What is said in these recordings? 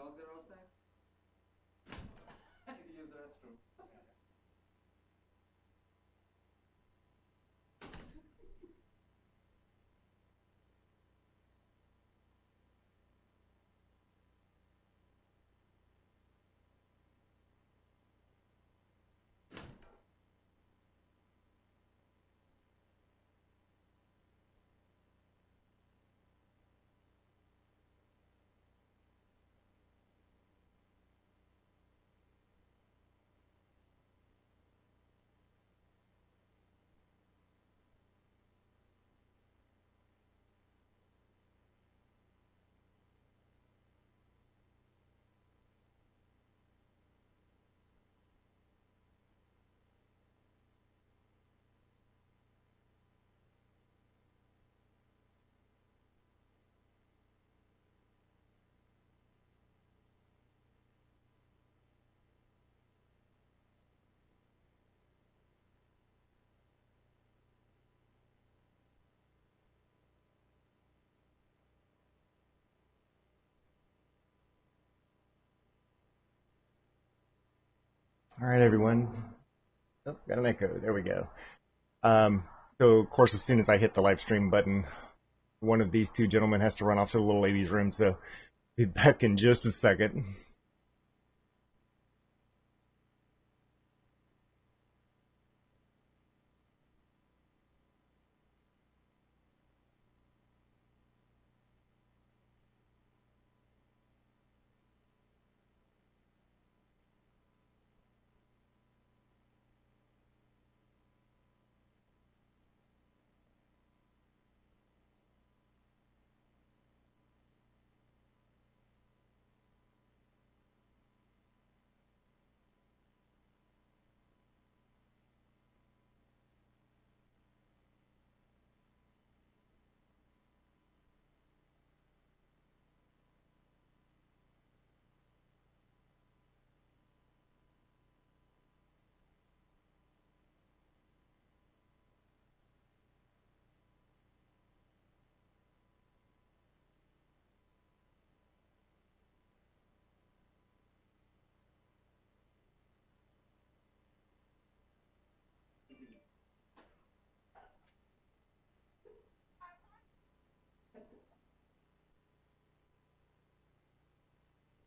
Dogs are outside. I need to use the restroom. All right, everyone. Oh, got an echo. There we go. Um, so, of course, as soon as I hit the live stream button, one of these two gentlemen has to run off to the little lady's room. So, be back in just a second.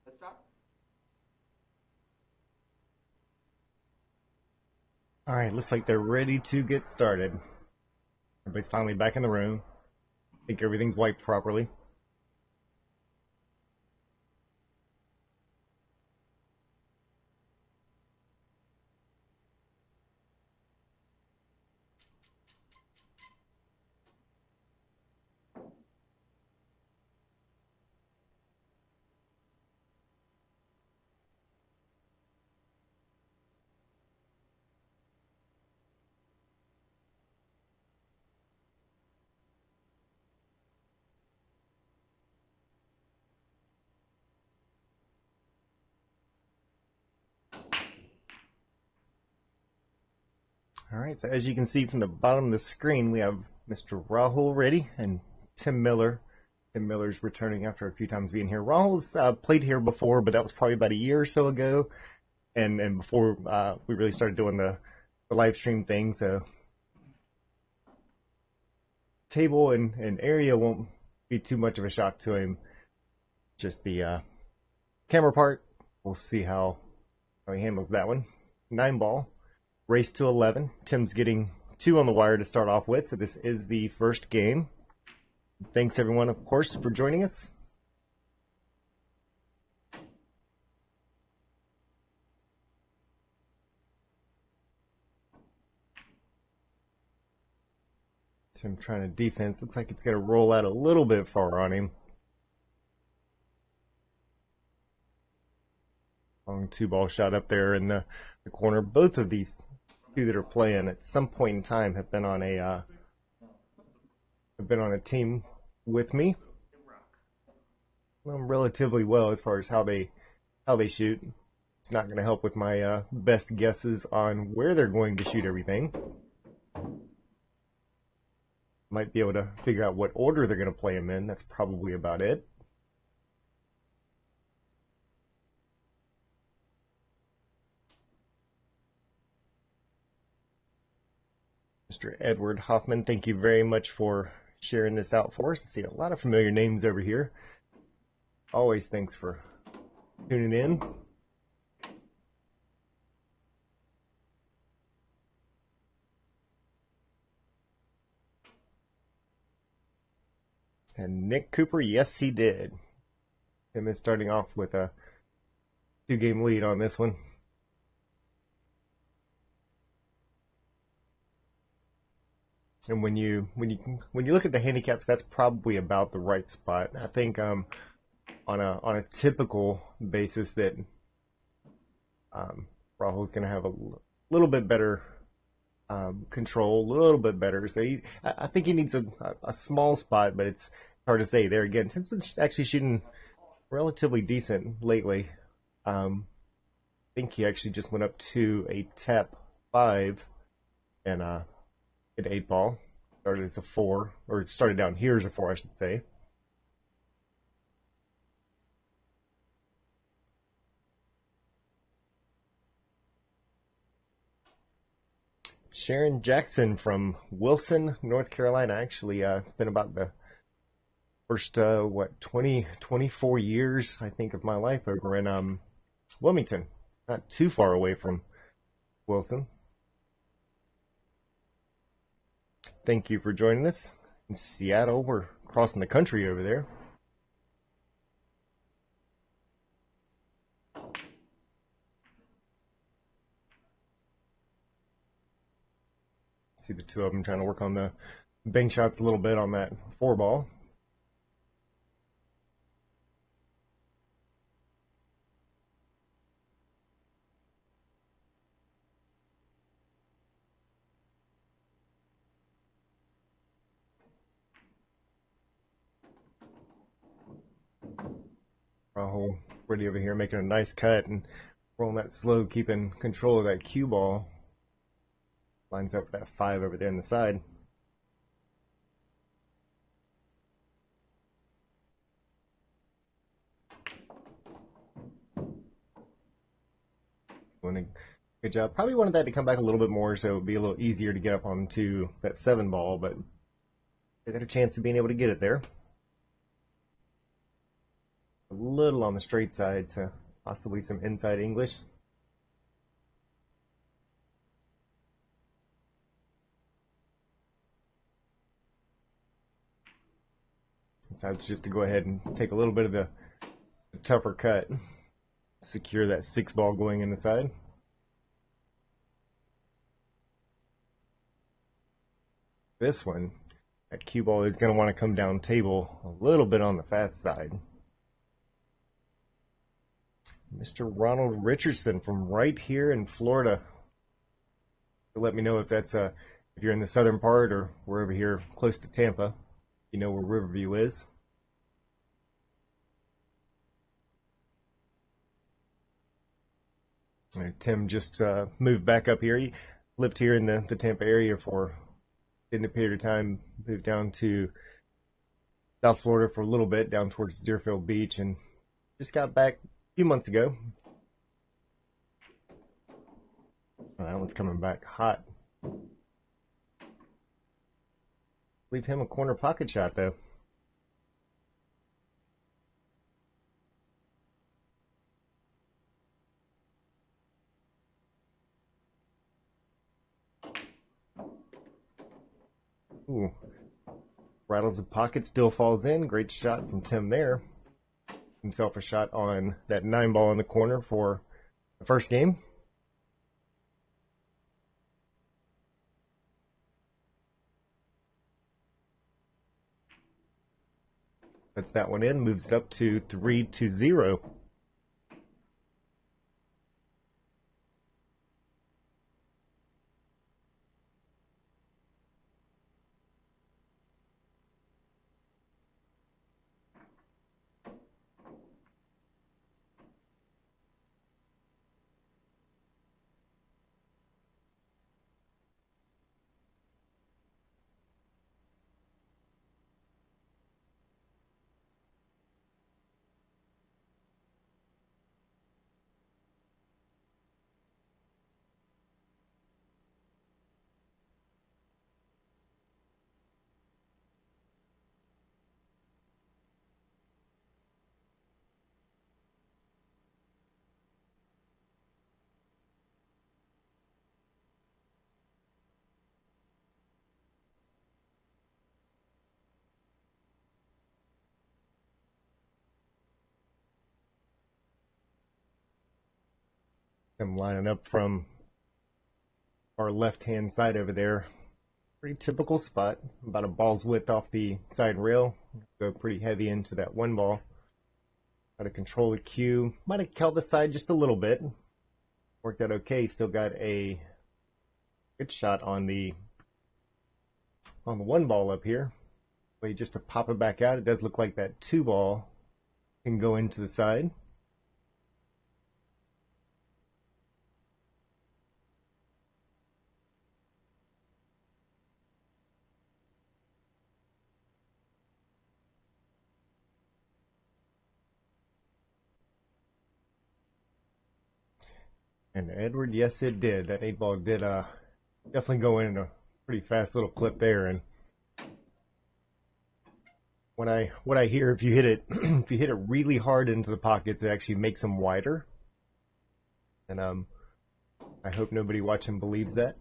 Let's start. All right, looks like they're ready to get started. Everybody's finally back in the room. I think everything's wiped properly. All right, so as you can see from the bottom of the screen, we have Mr. Rahul Reddy and Tim Miller. Tim Miller's returning after a few times being here. Rahul's played here before, but that was probably about a year or so ago, and before we really started doing the live stream thing. So table and area won't be too much of a shock to him. Just the camera part, we'll see how he handles that one. 9 ball. Race to 11. Tim's getting 2 on the wire to start off with, so this is the first game. Thanks, everyone, of course, for joining us. Tim trying to defense. Looks like it's going to roll out a little bit far on him. Long 2-ball shot up there in the corner. Both of these two that are playing at some point in time have been on a team with me. Relatively well as far as how they shoot. It's not going to help with my best guesses on where they're going to shoot everything. Might be able to figure out what order they're going to play them in. That's probably about it. Mr. Edward Hoffman, thank you very much for sharing this out for us. I see a lot of familiar names over here. Always thanks for tuning in. And Nick Cooper, yes, he did. Tim is starting off with a 2-game lead on this one. And when you look at the handicaps, that's probably about the right spot. I think on a typical basis that Rahul's going to have a little bit better control, a little bit better. So I think he needs a small spot, but it's hard to say. There again, Tim's been actually shooting relatively decent lately. I think he actually just went up to a tap 5 and an 8 ball. Started as a 4, or it started down here as a 4, I should say. Sharon Jackson from Wilson, North Carolina. Actually, spent about the first 24 years, I think, of my life over in Wilmington, not too far away from Wilson. Thank you for joining us in Seattle. We're crossing the country over there. See the two of them trying to work on the bank shots a little bit on that 4 ball. Rahul Reddy over here making a nice cut and rolling that slow, keeping control of that cue ball. Lines up that 5 over there on the side. Doing a good job. Probably wanted that to come back a little bit more so it would be a little easier to get up onto that 7 ball, but they got a chance of being able to get it there. A little on the straight side, so possibly some inside English. Decides just to go ahead and take a little bit of the tougher cut. Secure that 6 ball going in the side. This one, that cue ball is going to want to come down table a little bit on the fast side. Mr. Ronald Richardson from right here in Florida. Let me know if that's if you're in the southern part or wherever here close to Tampa. You know where Riverview is. Tim just moved back up here. He lived here in the Tampa area for a period of time. Moved down to South Florida for a little bit, down towards Deerfield Beach, and just got back a few months ago. Oh, that one's coming back hot. Leave him a corner pocket shot, though. Ooh. Rattles the pocket, still falls in. Great shot from Tim there. Himself a shot on that 9 ball in the corner for the first game. Puts that one in, moves it up to 3-0. I'm lining up from our left-hand side over there. Pretty typical spot, about a ball's width off the side rail. Go pretty heavy into that one ball. Got to control the cue. Might have held the side just a little bit. Worked out okay. Still got a good shot on the one ball up here. Wait, just to pop it back out. It does look like that two ball can go into the side. And Edward, yes, it did. That 8 ball did definitely go in a pretty fast little clip there. And what I hear, if you hit it if you hit it really hard into the pockets, it actually makes them wider. And I hope nobody watching believes that.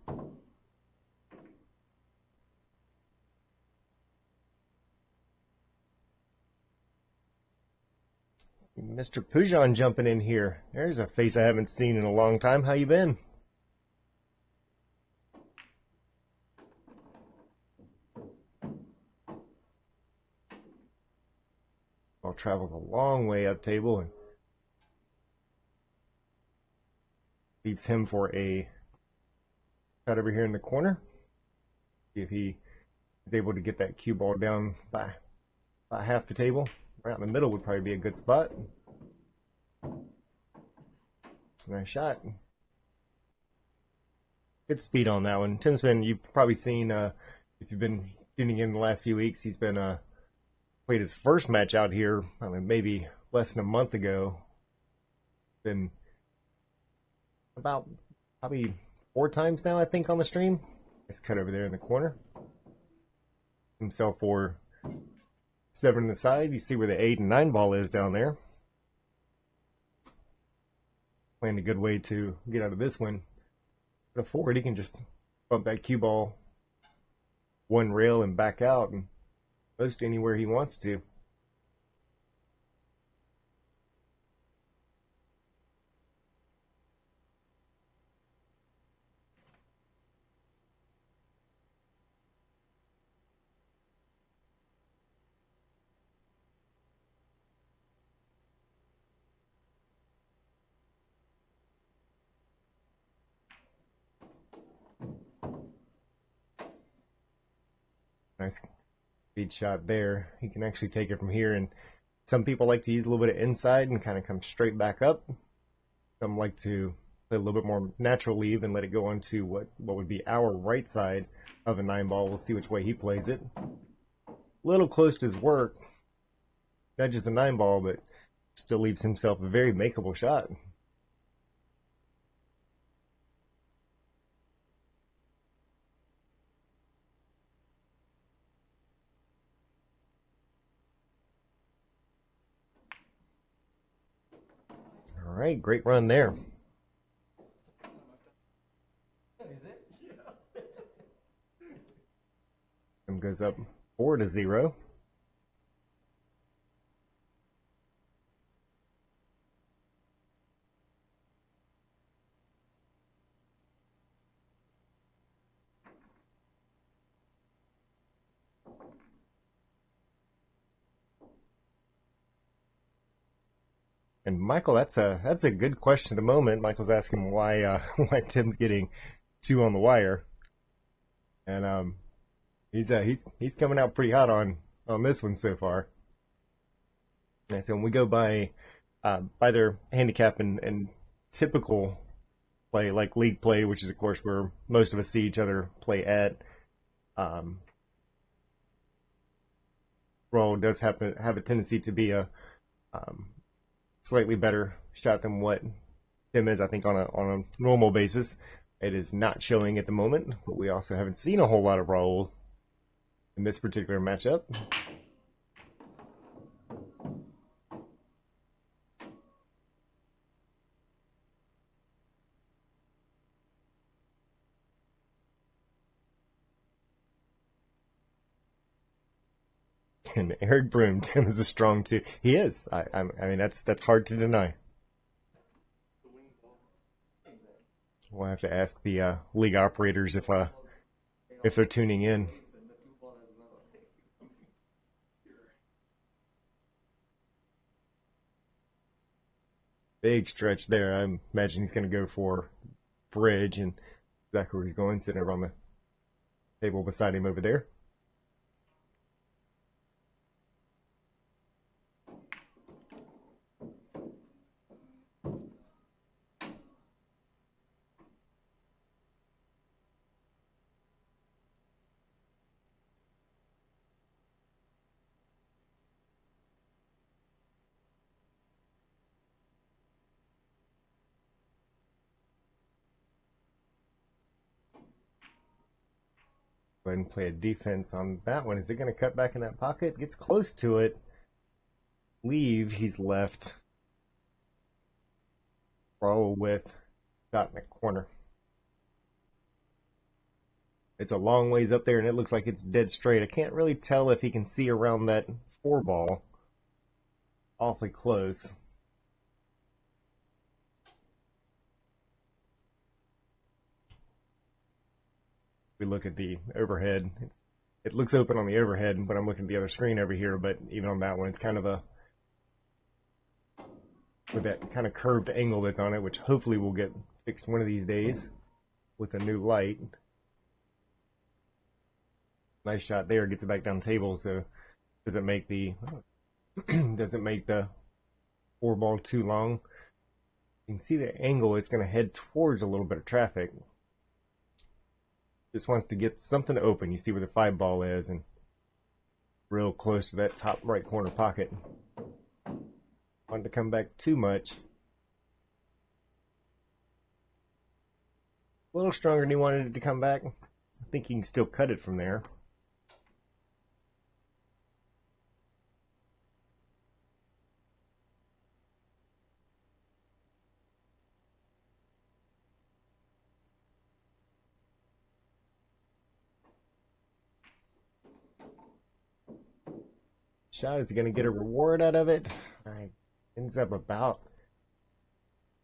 Mr. Pujan jumping in here. There's a face I haven't seen in a long time. How you been? Ball traveled a long way up table and leaves him for a shot over here in the corner. See if he is able to get that cue ball down by half the table. Right in the middle would probably be a good spot. Nice shot. Good speed on that one. Tim's been, you've probably seen, if you've been tuning in the last few weeks, he's been played his first match out here, I mean, maybe less than a month ago. Been about probably 4 times now, I think, on the stream. Nice cut over there in the corner. Himself for 7 on the side. You see where the 8 and 9 ball is down there. Playing a good way to get out of this one. But a forward, he can just bump that cue ball one rail and back out and post anywhere he wants to. Nice speed shot there. He can actually take it from here, and some people like to use a little bit of inside and kind of come straight back up. Some like to play a little bit more natural leave and let it go onto what would be our right side of a 9 ball. We'll see which way he plays it. A little close to his work. Edges the 9 ball, but still leaves himself a very makeable shot. All right, great run there. Him goes up 4-0. And Michael, that's a good question at the moment. Michael's asking why why Tim's getting 2 on the wire, and he's coming out pretty hot on this one so far. And so when we go by their handicap and typical play, like league play, which is of course where most of us see each other play at, Raul does have a tendency to be a slightly better shot than what Tim is, I think, on a normal basis. It is not showing at the moment, but we also haven't seen a whole lot of Raul in this particular matchup. And Eric Broom, Tim is a strong 2. He is. I mean, that's hard to deny. We'll have to ask the league operators if they're tuning in. Big stretch there. I imagine he's going to go for bridge, and exactly where he's going, sitting over on the table beside him over there. Go ahead and play a defense on that one. Is it going to cut back in that pocket? Gets close to it. Leave. He's left. Roll with shot in the corner. It's a long ways up there, and it looks like it's dead straight. I can't really tell if he can see around that 4 ball. Awfully close. We look at the overhead. It looks open on the overhead, but I'm looking at the other screen over here. But even on that one, it's kind of with that kind of curved angle that's on it, which hopefully will get fixed one of these days with a new light. Nice shot there. Gets it back down table. So doesn't make the 4 ball too long. You can see the angle it's going to head towards a little bit of traffic. Just wants to get something open. You see where the 5 ball is, and real close to that top right corner pocket. Wanted to come back too much. A little stronger than he wanted it to come back. I think he can still cut it from there. Shot, is he going to get a reward out of it? Ends up about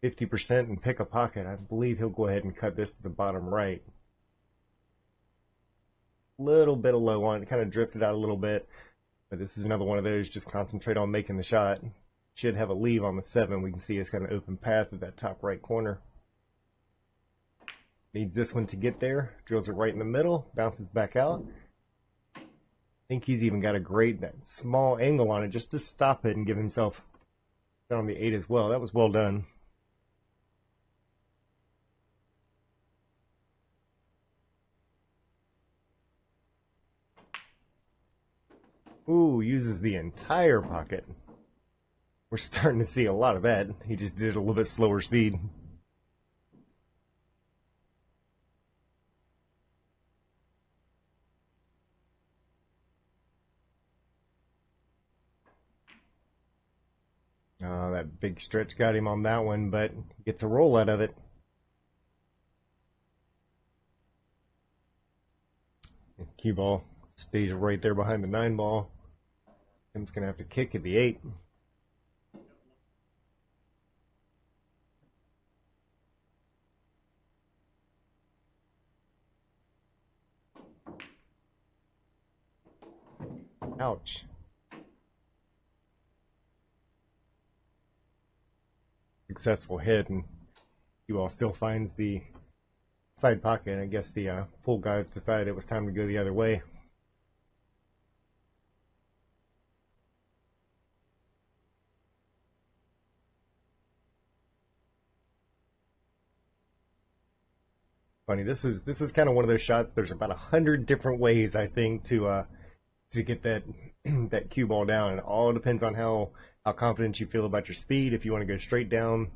50% and pick a pocket. I believe he'll go ahead and cut this to the bottom right. Little bit of low on it, kind of drifted out a little bit, but this is another one of those, just concentrate on making the shot. Should have a leave on the 7. We can see it's got an open path at that top right corner. Needs this one to get there, drills it right in the middle, bounces back out. I think he's even got a great, that small angle on it just to stop it and give himself on the 8 as well. That was well done. Ooh, uses the entire pocket. We're starting to see a lot of that. He just did it a little bit slower speed. That big stretch got him on that one, but gets a roll out of it. Cue ball stays right there behind the 9 ball. Tim's going to have to kick at the 8. Ouch. Successful hit, and you all still finds the side pocket. I guess the pool guys decided it was time to go the other way. Funny, this is kind of one of those shots. There's about 100 different ways, I think, to get that that cue ball down. It all depends on how confident you feel about your speed. If you want to go straight down,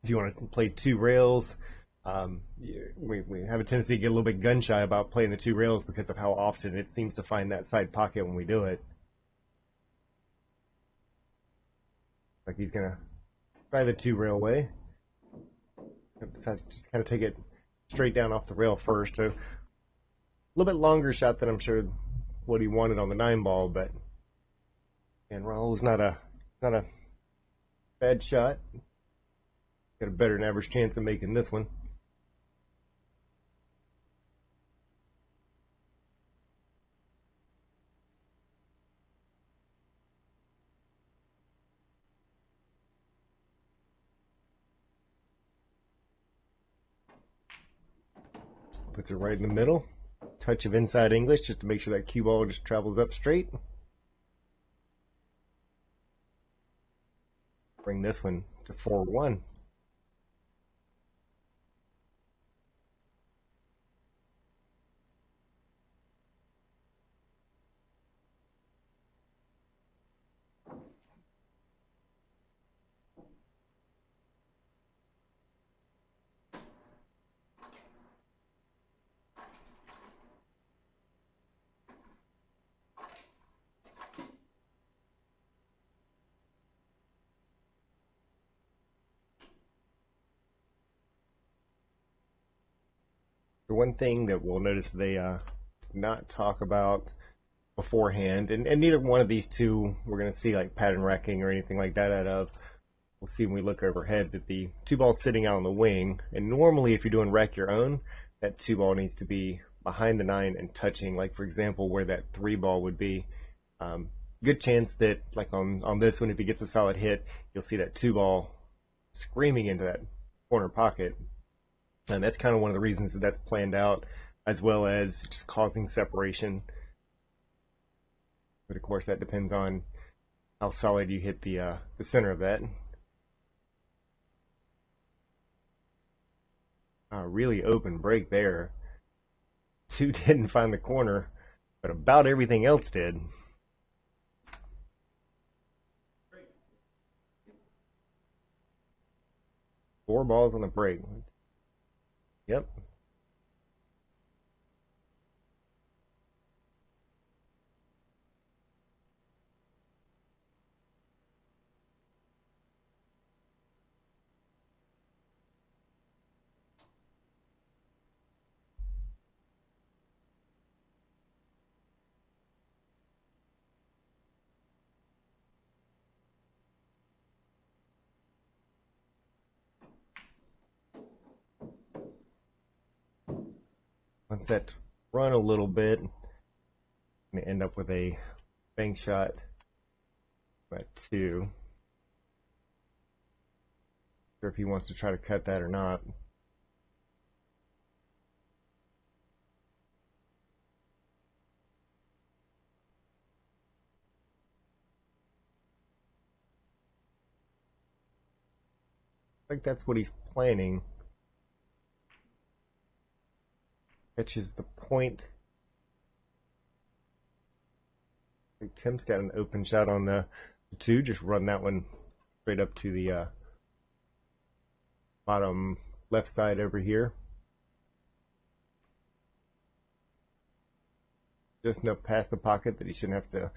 if you want to play 2 rails, we have a tendency to get a little bit gun shy about playing the 2 rails because of how often it seems to find that side pocket when we do it. Like he's gonna try the 2 rail way. Decides to just kind of take it straight down off the rail first. So a little bit longer shot than I'm sure what he wanted on the 9 ball, but and Rahul's not a bad shot. Got a better than average chance of making this one. Puts it right in the middle. Touch of inside English just to make sure that cue ball just travels up straight. Bring this one to 4-1. The one thing that we'll notice they did not talk about beforehand, and neither one of these two we're going to see like pattern wrecking or anything like that out of. We'll see when we look overhead that the two ball's sitting out on the wing, and normally if you're doing wreck your own, that two ball needs to be behind the 9 and touching, like for example where that 3 ball would be. Good chance that like on this one, if he gets a solid hit, you'll see that 2 ball screaming into that corner pocket. And that's kind of one of the reasons that that's planned out, as well as just causing separation. But of course, that depends on how solid you hit the center of that. Really open break there. 2 didn't find the corner, but about everything else did. Four balls on the break. Yep. Once that run a little bit, I'm going to end up with a bank shot at 2. Not sure if he wants to try to cut that or not. I think that's what he's planning. Catches the point. I think Tim's got an open shot on the 2. Just run that one straight up to the bottom left side over here. Just enough past the pocket that he shouldn't have to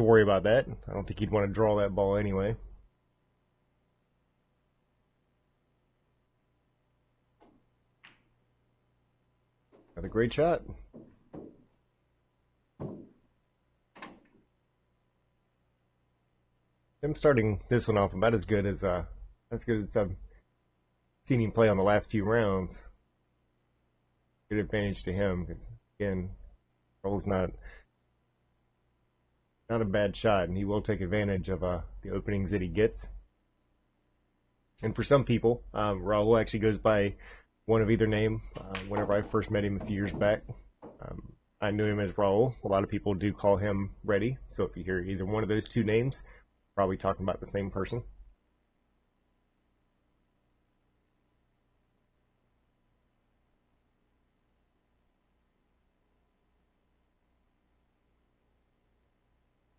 worry about that. I don't think he'd want to draw that ball anyway. Another great shot. Him starting this one off about as good as I've seen him play on the last few rounds. Good advantage to him because again, Rahul's not a bad shot, and he will take advantage of the openings that he gets. And for some people, Rahul actually goes by one of either name. Whenever I first met him a few years back, I knew him as Rahul. A lot of people do call him Reddy. So if you hear either one of those two names, probably talking about the same person.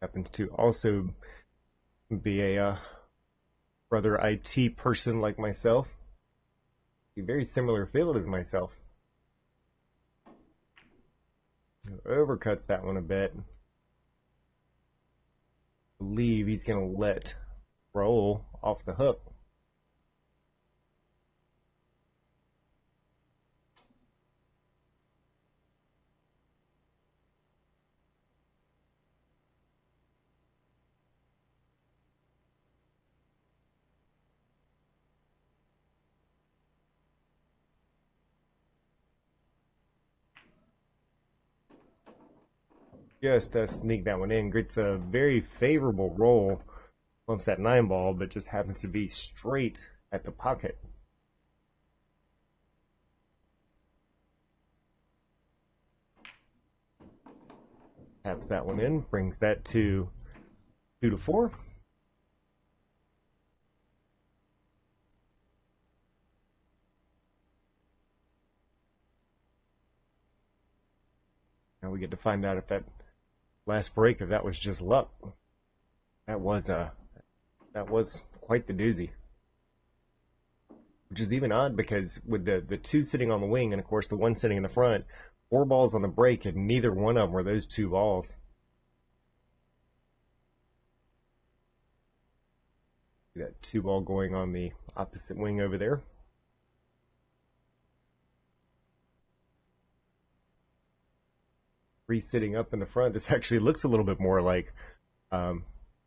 Happens to also be a brother IT person like myself. Very similar field as myself. Overcuts that one a bit. I believe he's going to let Rahul off the hook. Just sneak that one in. Gets a very favorable roll. Bumps that 9 ball, but just happens to be straight at the pocket. Taps that one in, brings that to 2-4. Now we get to find out if that last break, if that was just luck. That was quite the doozy. Which is even odd because with the two sitting on the wing and of course the one sitting in the front, 4 balls on the break and neither one of them were those 2 balls. See that 2 ball going on the opposite wing over there. Three sitting up in the front. This actually looks a little bit more like a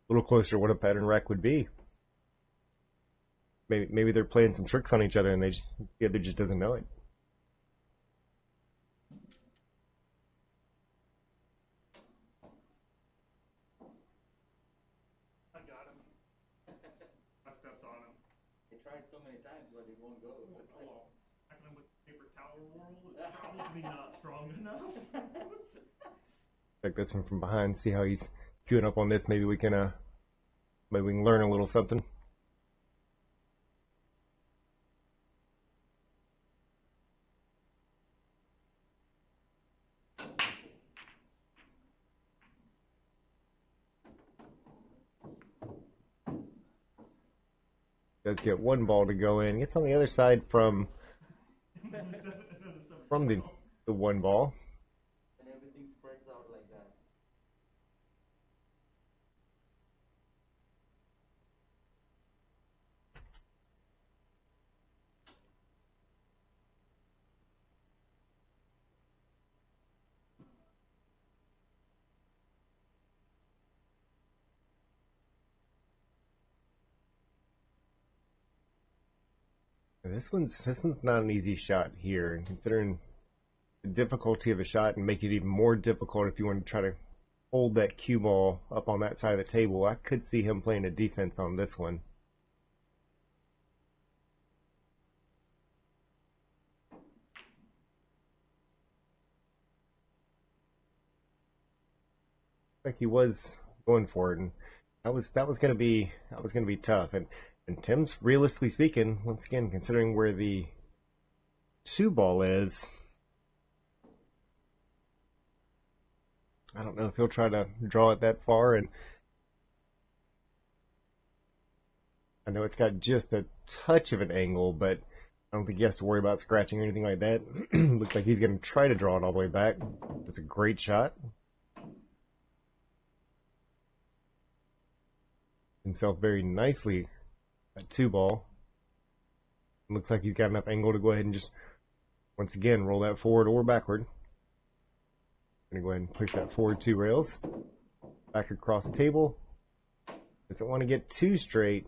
little closer to what a pattern rack would be. Maybe they're playing some tricks on each other and the other just doesn't know it. I got him. I stepped on him. He tried so many times, but it won't go. It's like... Oh, smacking him with paper towel roll. It's probably not strong enough. Check this one from behind. See how he's queuing up on this. Maybe we can learn a little something. Does get 1 ball to go in. Gets on the other side from the 1 ball. And everything spreads out like that. This one's not an easy shot here, and considering the difficulty of the shot and make it even more difficult if you want to try to hold that cue ball up on that side of the table, I could see him playing a defense on this one. Like he was going for it, and that was gonna be tough. And Tim's, realistically speaking, once again, considering where the 2 ball is, I don't know if he'll try to draw it that far. And I know it's got just a touch of an angle, but I don't think he has to worry about scratching or anything like that. Looks like he's going to try to draw it all the way back. It's a great shot. Himself very nicely at 2 ball. Looks like he's got enough angle to go ahead and just, once again, roll that forward or backward. Gonna go ahead and push that forward 2 rails. Back across table. Doesn't want to get too straight.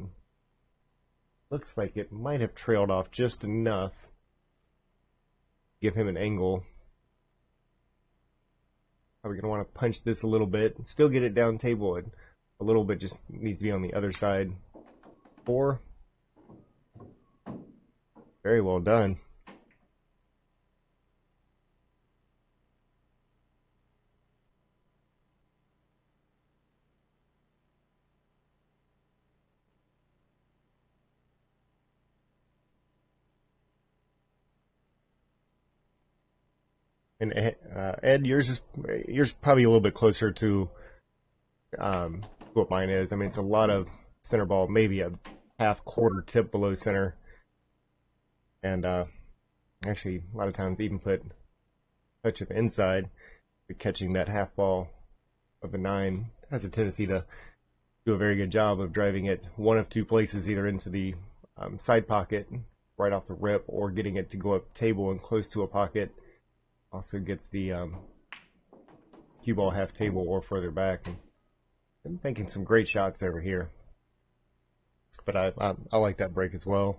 Looks like it might have trailed off just enough. Give him an angle. Probably gonna want to punch this a little bit. Still get it down table. And a little bit just needs to be on the other side. 4. Very well done. And Ed, yours probably a little bit closer to what mine is. I mean, it's a lot of center ball, maybe a half quarter tip below center, and actually a lot of times even put a touch of inside. But catching that half ball of the 9 has a tendency to do a very good job of driving it one of 2 places, either into the side pocket right off the rip, or getting it to go up table and close to a pocket. Also gets the cue ball half table or further back. And I'm making some great shots over here. But I like that break as well.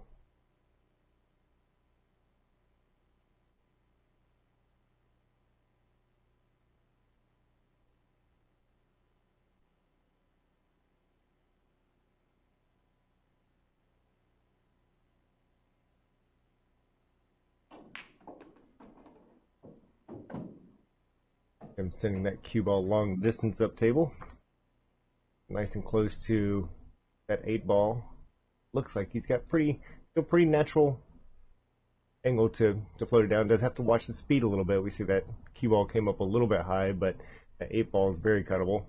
I'm sending that cue ball long distance up table. Nice and close to that 8 ball. Looks like he's got still pretty natural angle to float it down. Does have to watch the speed a little bit. We see that cue ball came up a little bit high, but that 8 ball is very cuttable.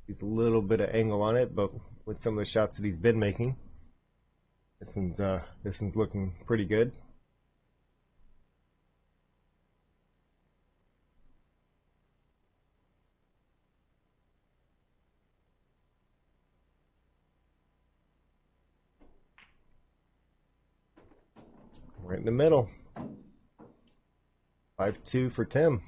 He's a little bit of angle on it, but with some of the shots that he's been making, this one's looking pretty good. Right in the middle. 5-2 for Tim.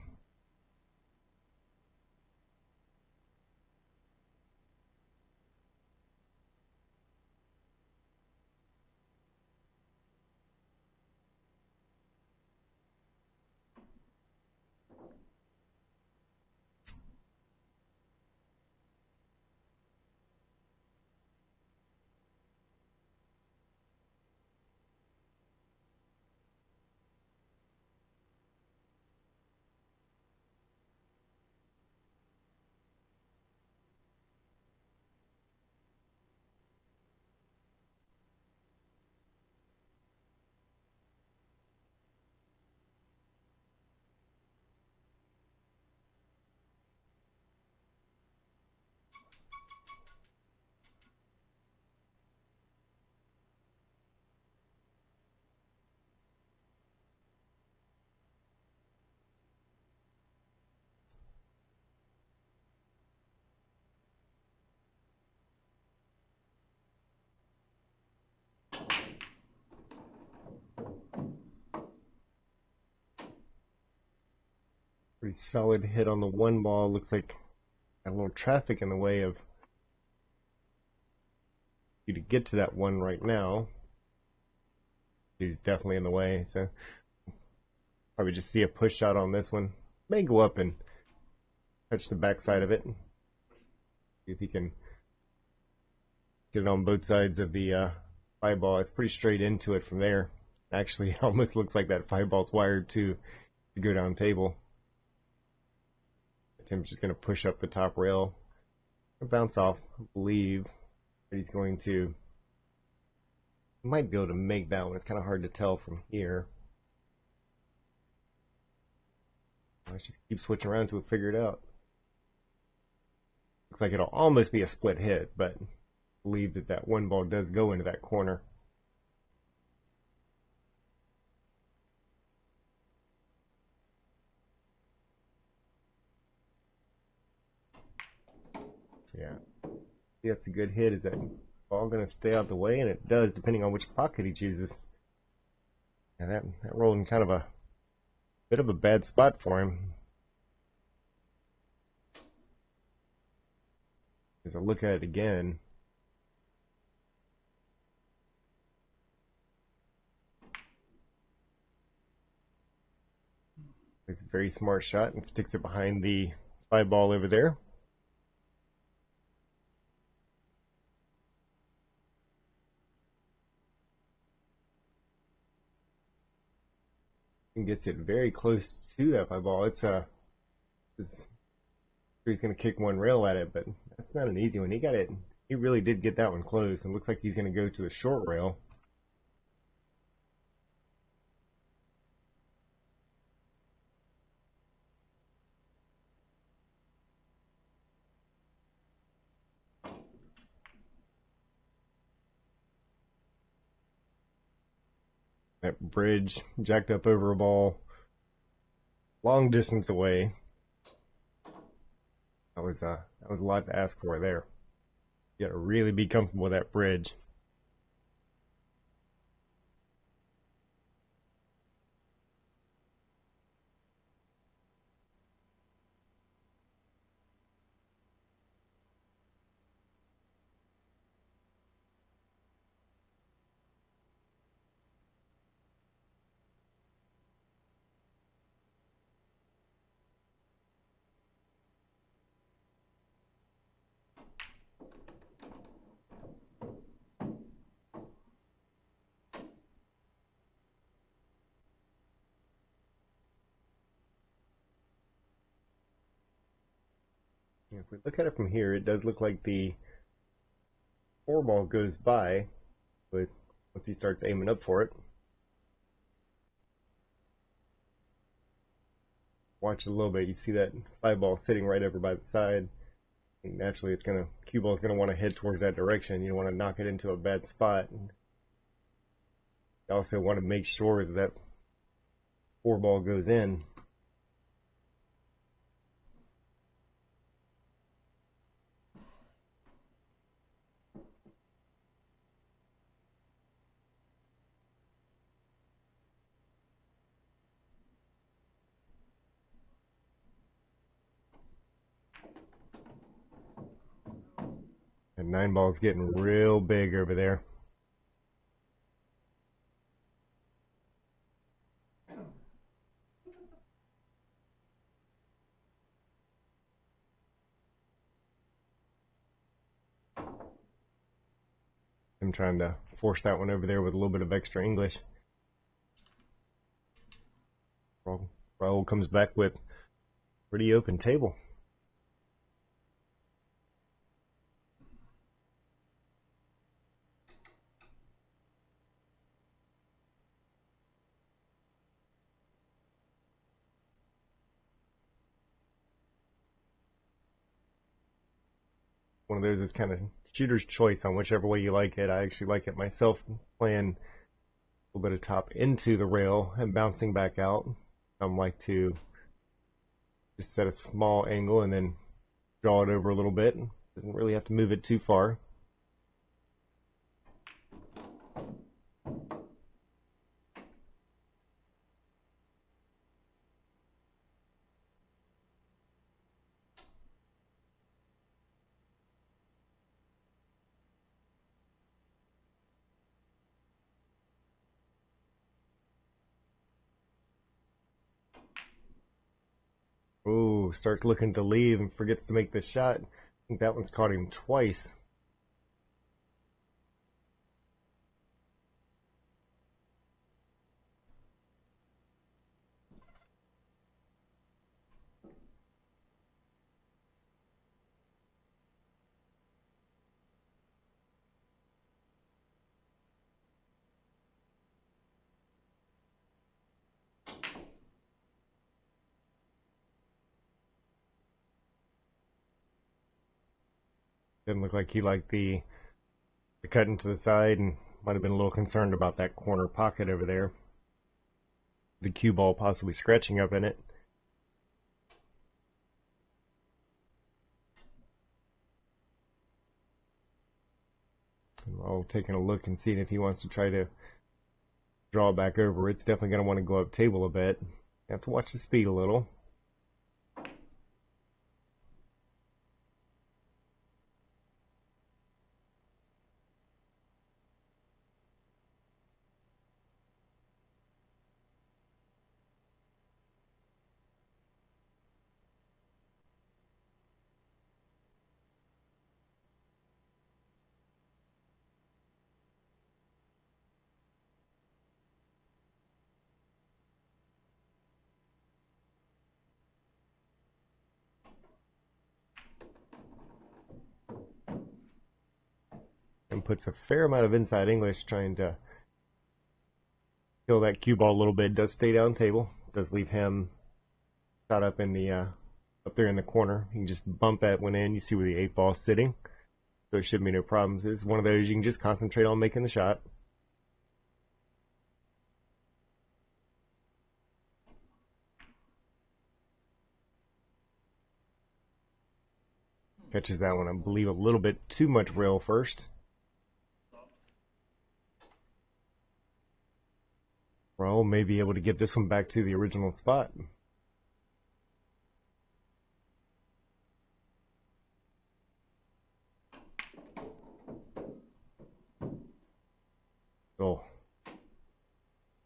Pretty solid hit on the 1 ball. Looks like a little traffic in the way of you to get to that one right now. He's definitely in the way, so probably just see a push shot on this one. May go up and touch the backside of it. See if he can get it on both sides of the 5 ball. It's pretty straight into it from there. Actually, it almost looks like that 5 ball's wired to go down table. Tim's just going to push up the top rail, bounce off, I believe. But he's going to, might be able to make that one. It's kind of hard to tell from here. Let's just keep switching around to figure it out. Looks like it'll almost be a split hit, but I believe that 1 ball does go into that corner. Yeah, that's a good hit. Is that ball going to stay out the way? And it does, depending on which pocket he chooses. And that rolled in kind of a bit of a bad spot for him. As I look at it again, it's a very smart shot and sticks it behind the 5 ball over there. And gets it very close to that 5 ball. He's going to kick one rail at it, but that's not an easy one. He got it. He really did get that one close, and looks like he's going to go to the short rail. That bridge jacked up over a ball, long distance away. That was a lot to ask for there. You got to really be comfortable with that bridge. If we look at it from here, it does look like the 4-ball goes by, but once he starts aiming up for it. Watch it a little bit, you see that 5-ball sitting right over by the side. I think naturally it's gonna, cue ball is gonna want to head towards that direction. You don't want to knock it into a bad spot. You also want to make sure that that 4-ball goes in. And 9-ball's getting real big over there. I'm trying to force that one over there with a little bit of extra English. Rahul comes back with pretty open table. One of those is kind of shooter's choice on whichever way you like it. I actually like it myself, playing a little bit of top into the rail and bouncing back out. Some like to just set a small angle and then draw it over a little bit. Doesn't really have to move it too far. Oh, starts looking to leave and forgets to make the shot. I think that one's caught him twice. Didn't look like he liked the cut into the side, and might have been a little concerned about that corner pocket over there. The cue ball possibly scratching up in it. I'll taking a look and seeing if he wants to try to draw back over. It's definitely going to want to go up table a bit. You have to watch the speed a little. And puts a fair amount of inside English trying to kill that cue ball a little bit. Does stay down table. Does leave him shot up in the up there in the corner. You can just bump that one in. You see where the 8-ball's sitting. So it should be no problems. It's one of those you can just concentrate on making the shot. Catches that one, I believe, a little bit too much rail first. Rahul may be able to get this one back to the original spot. So,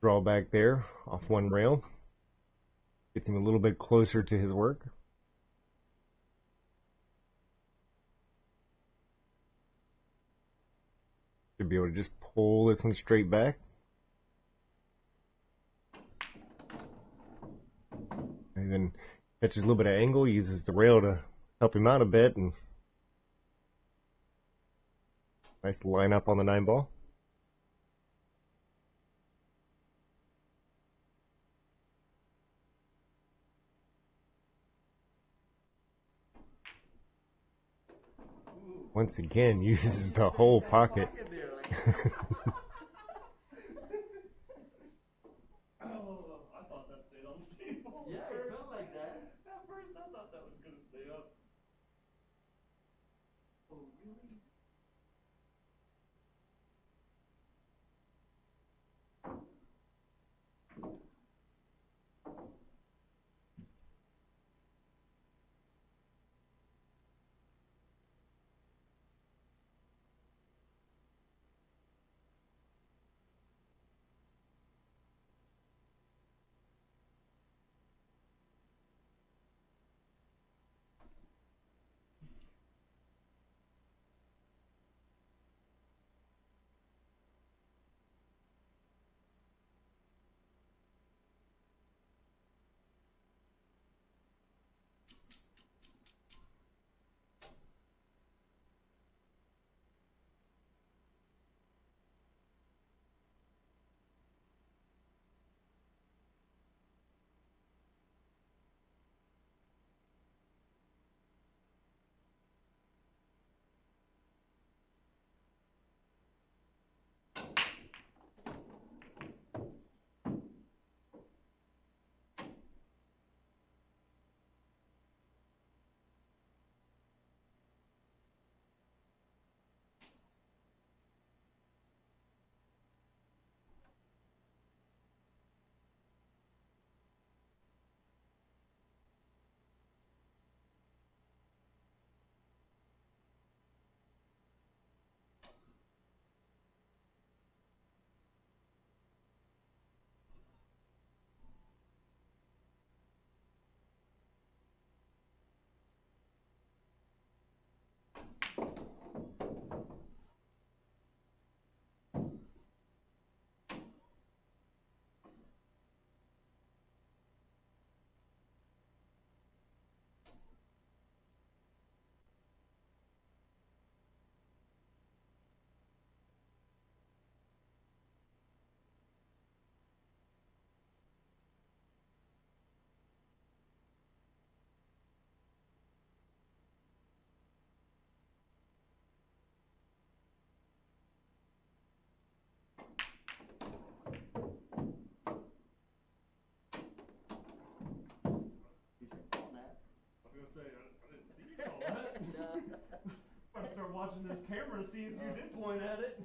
draw back there off one rail. Gets him a little bit closer to his work. Should be able to just pull this one straight back. And then catches a little bit of angle, uses the rail to help him out a bit, and nice line up on the 9 ball. Once again, uses the whole pocket. Oh, I thought that stayed on the table. Yeah, it felt like that. At first, I thought that was gonna stay up. Oh, really? You should call that. I was gonna say, I didn't see you call that. Better start watching this camera to see if you did point at it.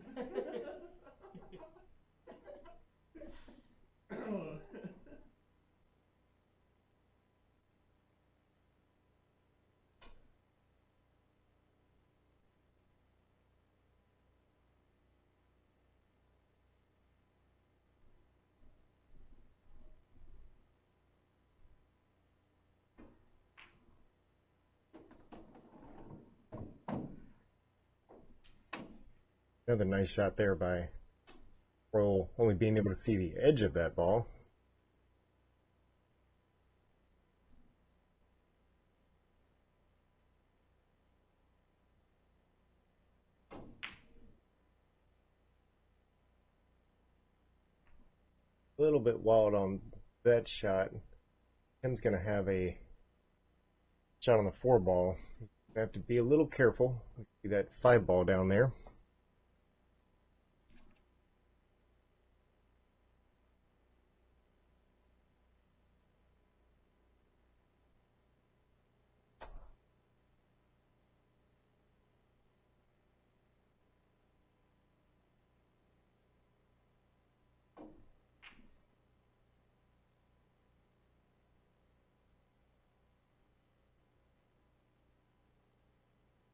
Another nice shot there by Rahul, only being able to see the edge of that ball. A little bit wild on that shot. Tim's going to have a shot on the 4 ball. You have to be a little careful. See that 5 ball down there.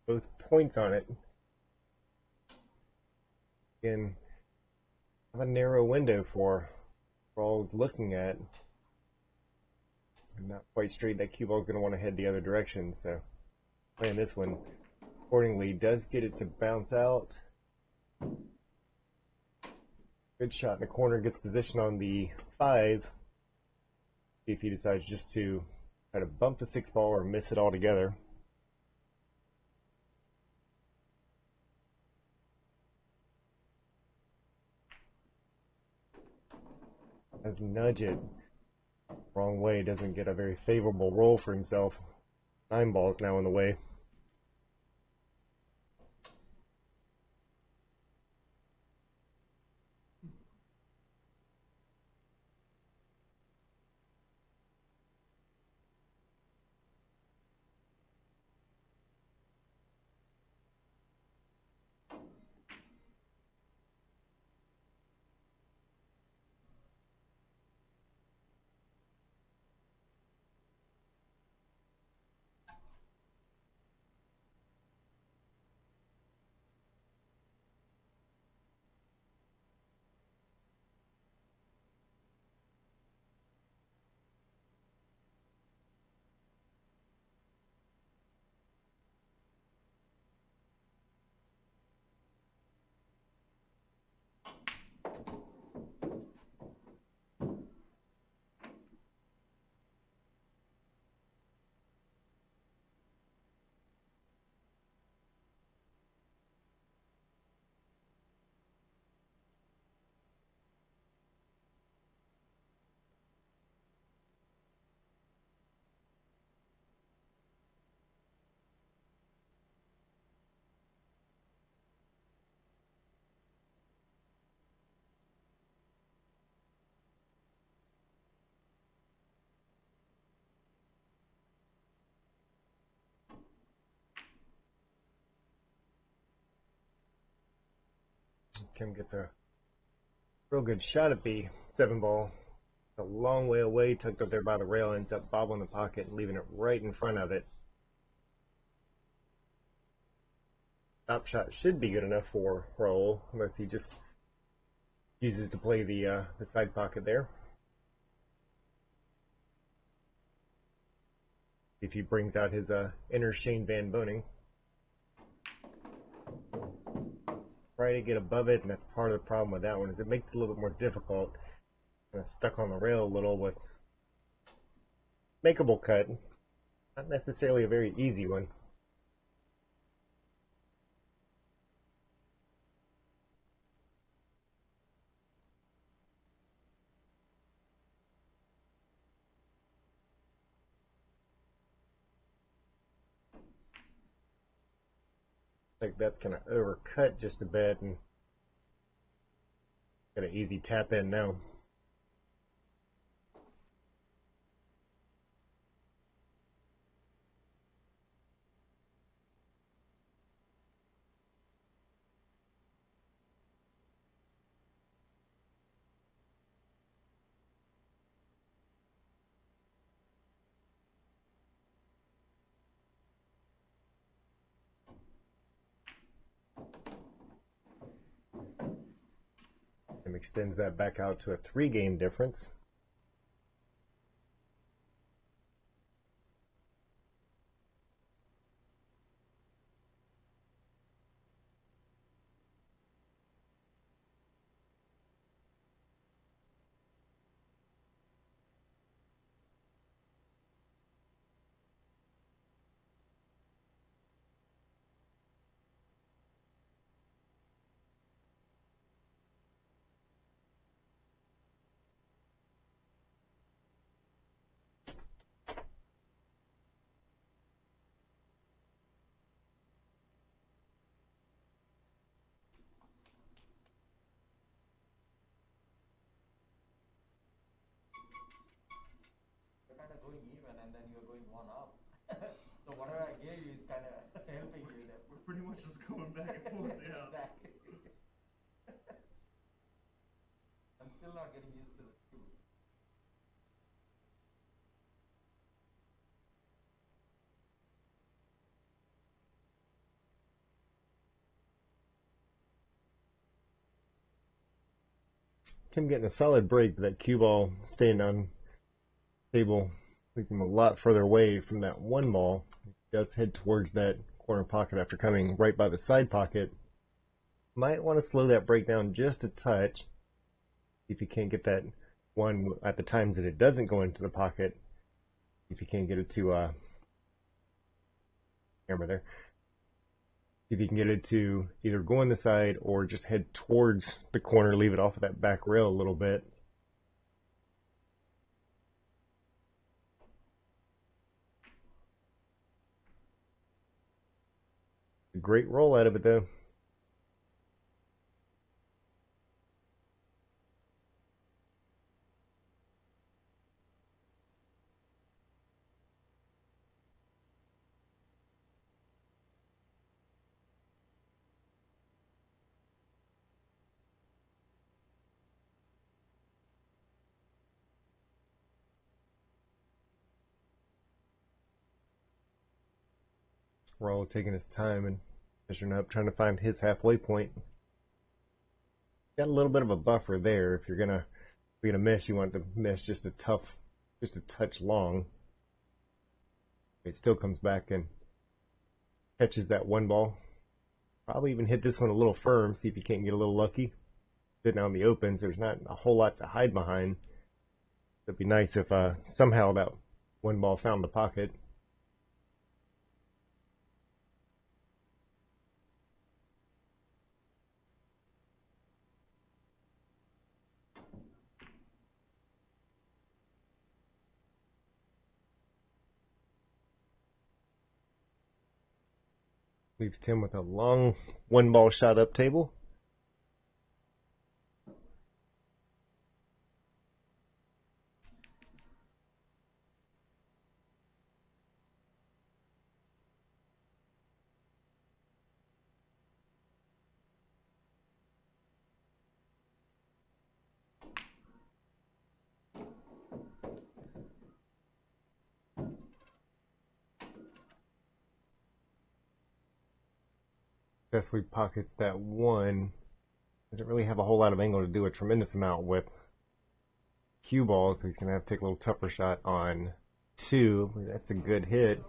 Both points on it. Again, have a narrow window for Rawls looking at. Not quite straight. That cue ball is going to want to head the other direction. So playing this one accordingly does get it to bounce out. Good shot in the corner. Gets position on the 5. See if he decides just to try to bump the 6 ball or miss it altogether. As nudge it wrong way, doesn't get a very favorable roll for himself. 9 ball's now in the way. Tim gets a real good shot at the 7 ball. A long way away, tucked up there by the rail, ends up bobbling the pocket and leaving it right in front of it. Top shot should be good enough for Rahul, unless he just uses to play the side pocket there. If he brings out his inner Shane Van Boening. Try to get above it, and that's part of the problem with that one, is it makes it a little bit more difficult. Kind of stuck on the rail a little with makeable cut. Not necessarily a very easy one. Like that's kind of overcut just a bit and got an easy tap in now. And extends that back out to a 3-game difference. Kind of going even, and then you're going one up. So whatever I gave you is kind of helping you there. We're pretty much just going back and forth, yeah. Exactly. I'm still not getting used to the two. Tim getting a solid break, but that cue ball staying on table leaves him a lot further away from that 1 ball. He does head towards that corner pocket after coming right by the side pocket. Might want to slow that break down just a touch. If you can't get that 1 at the times that it doesn't go into the pocket. If you can't get it to camera there. If you can get it to either go on the side or just head towards the corner, leave it off of that back rail a little bit. great roll out of it though. Raul taking his time and measuring up, trying to find his halfway point. Got a little bit of a buffer there. If you're gonna miss, you want to miss just a touch long. It still comes back and catches that one ball. Probably even hit this one a little firm. See if you can't get a little lucky. Sitting out in the opens, there's not a whole lot to hide behind. It'd be nice if somehow that one ball found the pocket. Leaves Tim with a long one ball shot up table. Successfully pockets that one. Doesn't really have a whole lot of angle to do a tremendous amount with cue ball, so he's going to have to take a little tougher shot on two. That's a good hit.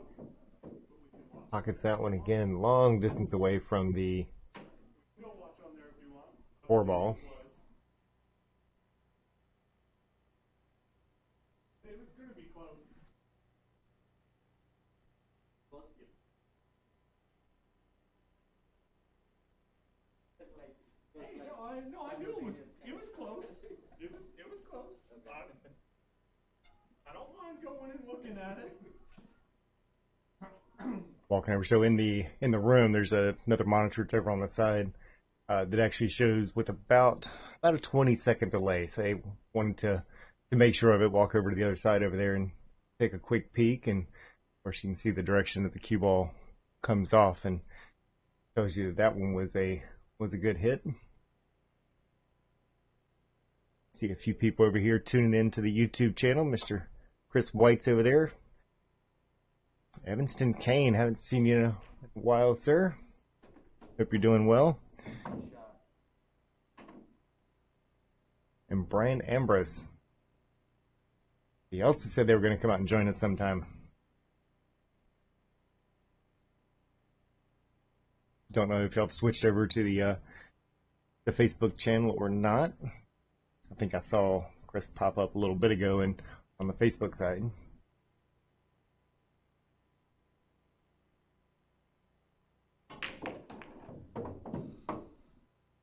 Pockets that one again, long distance away from the four ball. Hey, no, I knew it was close. It was close. I don't mind going and looking at it. Walking over, so in the room, there's another monitor it's over on the side that actually shows with about a 20-second delay. So they wanted to make sure of it. Walk over to the other side over there and take a quick peek, and of course you can see the direction that the cue ball comes off, and shows you that one was a good hit. See a few people over here tuning into the YouTube channel. Mr. Chris White's over there. Evanston Kane, haven't seen you in a while, sir. Hope you're doing well. And Brian Ambrose. He also said they were going to come out and join us sometime. Don't know if y'all have switched over to the Facebook channel or not. I think I saw Chris pop up a little bit ago and on the Facebook side.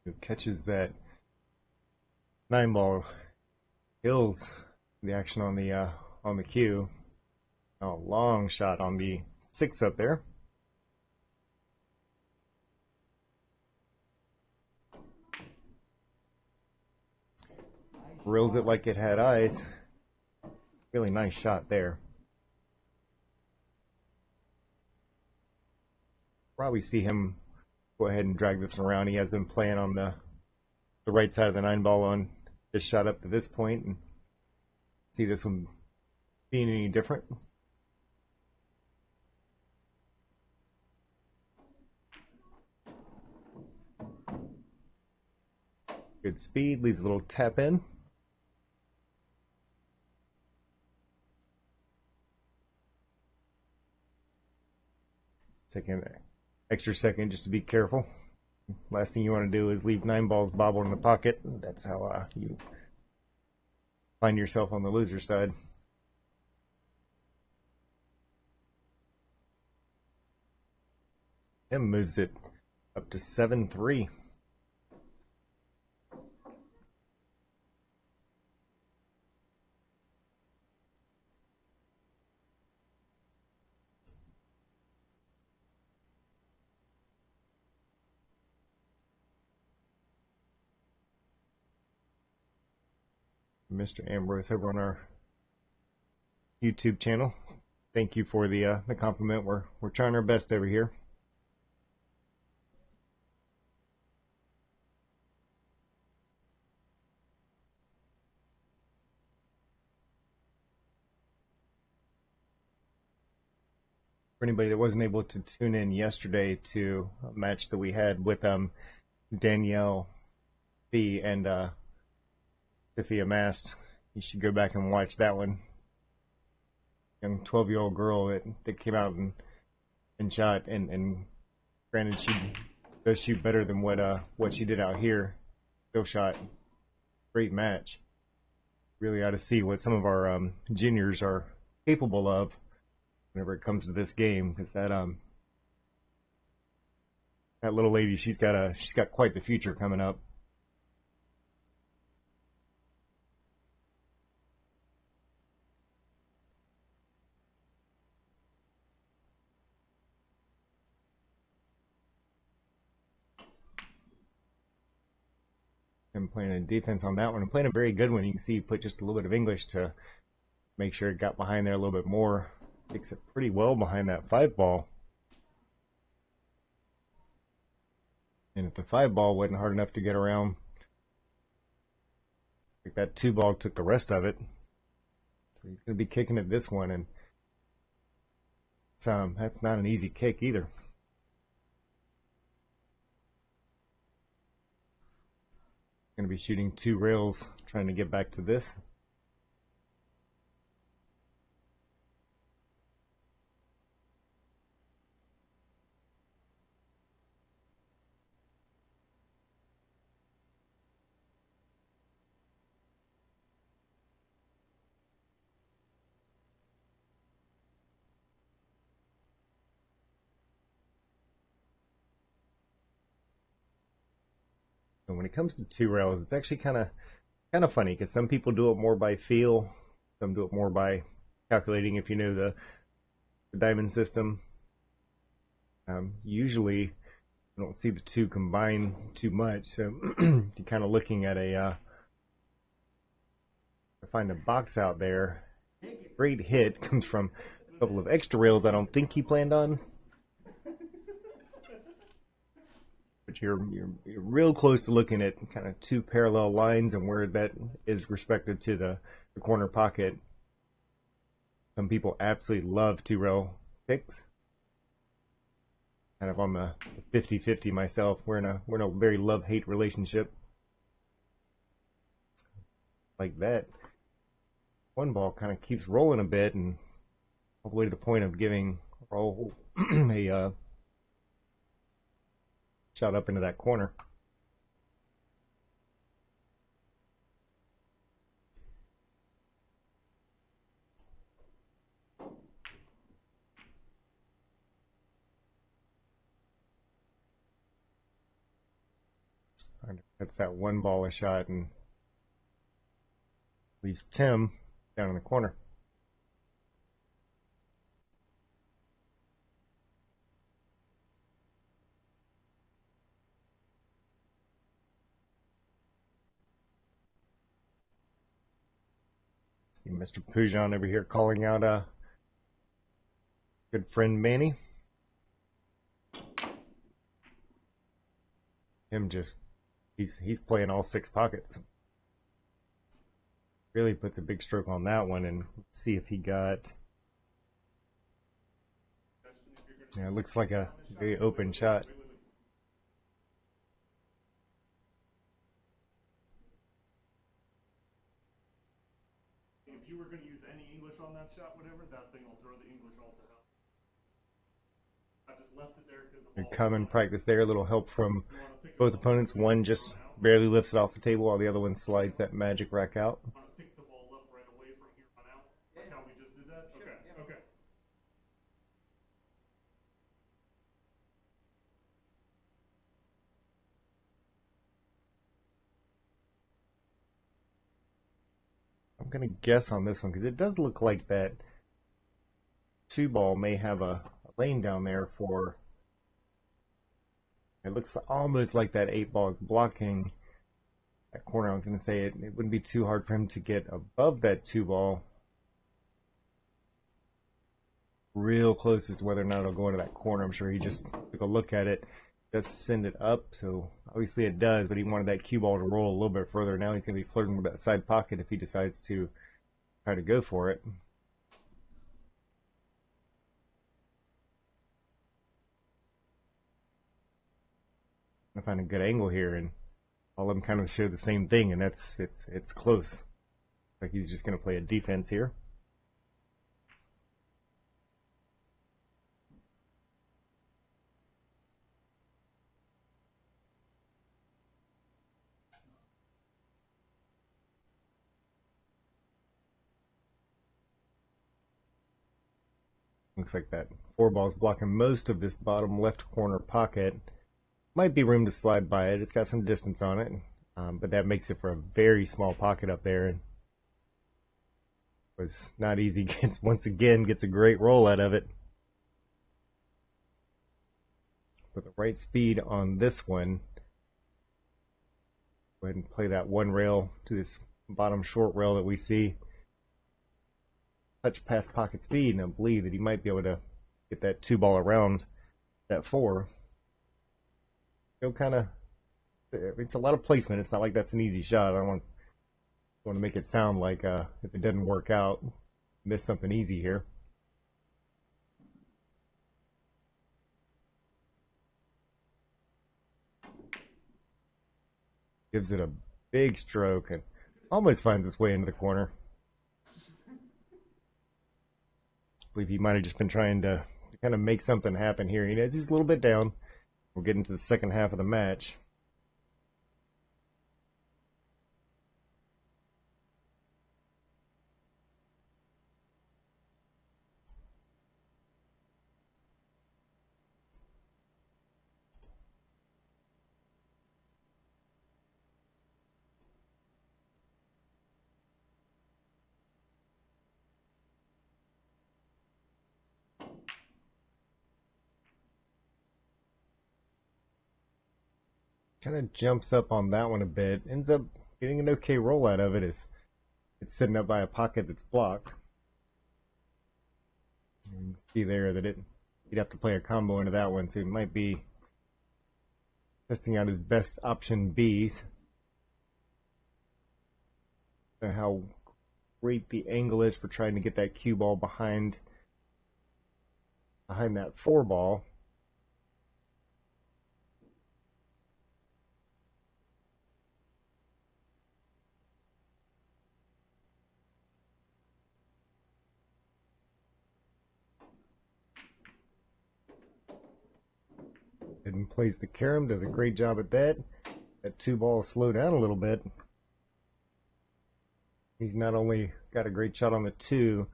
Who catches that 9-ball, kills the action on the cue. Oh, long shot on the 6 up there. Reels it like it had eyes. Really nice shot there. Probably see him go ahead and drag this around. He has been playing on the right side of the 9-ball on this shot up to this point, and see this one being any different. Good speed, leaves a little tap in. Take an extra second just to be careful. Last thing you want to do is leave 9 balls bobble in the pocket. That's how you find yourself on the loser side. Tim moves it up to 7-3. Mr. Ambrose over on our YouTube channel. Thank you for the compliment. We're trying our best over here. For anybody that wasn't able to tune in yesterday to a match that we had with Danielle Fee and Sophia Mast, you should go back and watch that one. Young 12-year-old girl that came out and shot, and granted she does shoot better than what she did out here. Still shot great match. Really ought to see what some of our juniors are capable of whenever it comes to this game, because that little lady, she's got quite the future coming up. I'm playing a defense on that one. I'm playing a very good one. You can see he put just a little bit of English to make sure it got behind there a little bit more. Takes it pretty well behind that 5-ball. And if the 5-ball wasn't hard enough to get around, I think that 2-ball took the rest of it. So he's going to be kicking at this one, and that's not an easy kick either. Going to be shooting 2 rails, trying to get back to this. And when it comes to 2 rails, it's actually kind of funny, because some people do it more by feel, some do it more by calculating if you know the diamond system. Usually, I don't see the 2 combine too much, so you're kind of looking at to find a box out there. Great hit comes from a couple of extra rails I don't think he planned on. But you're real close to looking at kind of 2 parallel lines and where that is respective to the corner pocket. Some people absolutely love 2-rail picks. Kind of on the 50-50 myself. We're in a very love-hate relationship. Like that. 1-ball kind of keeps rolling a bit, and all the way to the point of giving Rahul a shot up into that corner. That's that 1-ball a shot, and leaves Tim down in the corner. See Mr. Pujan over here calling out a good friend Manny. Him just he's playing all 6 pockets. Really puts a big stroke on that one, and let's see if he got. Yeah, it looks like a very open shot. If you were going to use any English on that shot, whatever, that thing will throw the English all to hell. I just left it there because Common practice there. A little help from both opponents. One just barely lifts it off the table, while the other one slides that magic rack out. Pick the ball up right away from here on out, like how we just did that. Sure, Okay, yeah. okay. I'm gonna guess on this one because it does look like that 2-ball may have a lane down there for. It looks almost like that 8-ball is blocking that corner. I was going to say it wouldn't be too hard for him to get above that 2 ball. Real close as to whether or not it'll go into that corner. I'm sure he just took a look at it. Does send it up, so obviously it does, but he wanted that cue ball to roll a little bit further. Now he's going to be flirting with that side pocket if he decides to try to go for it. I find a good angle here, and all of them kind of show the same thing, and it's close. Like he's just going to play a defense here. Looks like that 4 ball is blocking most of this bottom left corner pocket. Might be room to slide by it. It's got some distance on it, but that makes it for a very small pocket up there. And was not easy. Once again, gets a great roll out of it. With the right speed on this one, go ahead and play that one rail to this bottom short rail that we see. Touch past pocket speed, and I believe that he might be able to get that 2 ball around that 4. Still kind of, it's a lot of placement. It's not like that's an easy shot. I don't want to make it sound like if it doesn't work out, miss something easy here. Gives it a big stroke and almost finds its way into the corner. I believe he might have just been trying to kind of make something happen here. You know, he's a little bit down. We'll get into the second half of the match. Kind of jumps up on that one a bit. Ends up getting an okay roll out of it. It's sitting up by a pocket that's blocked. You can see there that he'd have to play a combo into that one, so he might be testing out his best option B's. How great the angle is for trying to get that cue ball behind that 4 ball. And plays the carom, does a great job at that. That 2 ball slow down a little bit. He's not only got a great shot on the 2,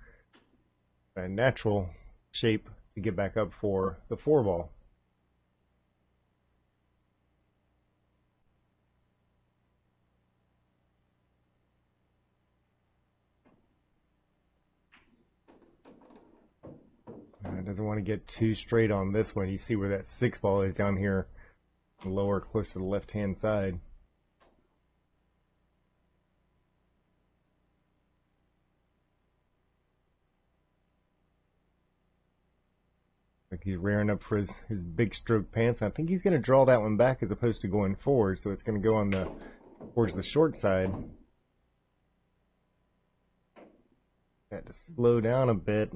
but a natural shape to get back up for the 4 ball. Doesn't want to get too straight on this one. You see where that 6 ball is down here, lower, close to the left-hand side. Like he's rearing up for his big stroke pants. I think he's going to draw that one back as opposed to going forward, so it's going to go on towards the short side. Had to slow down a bit.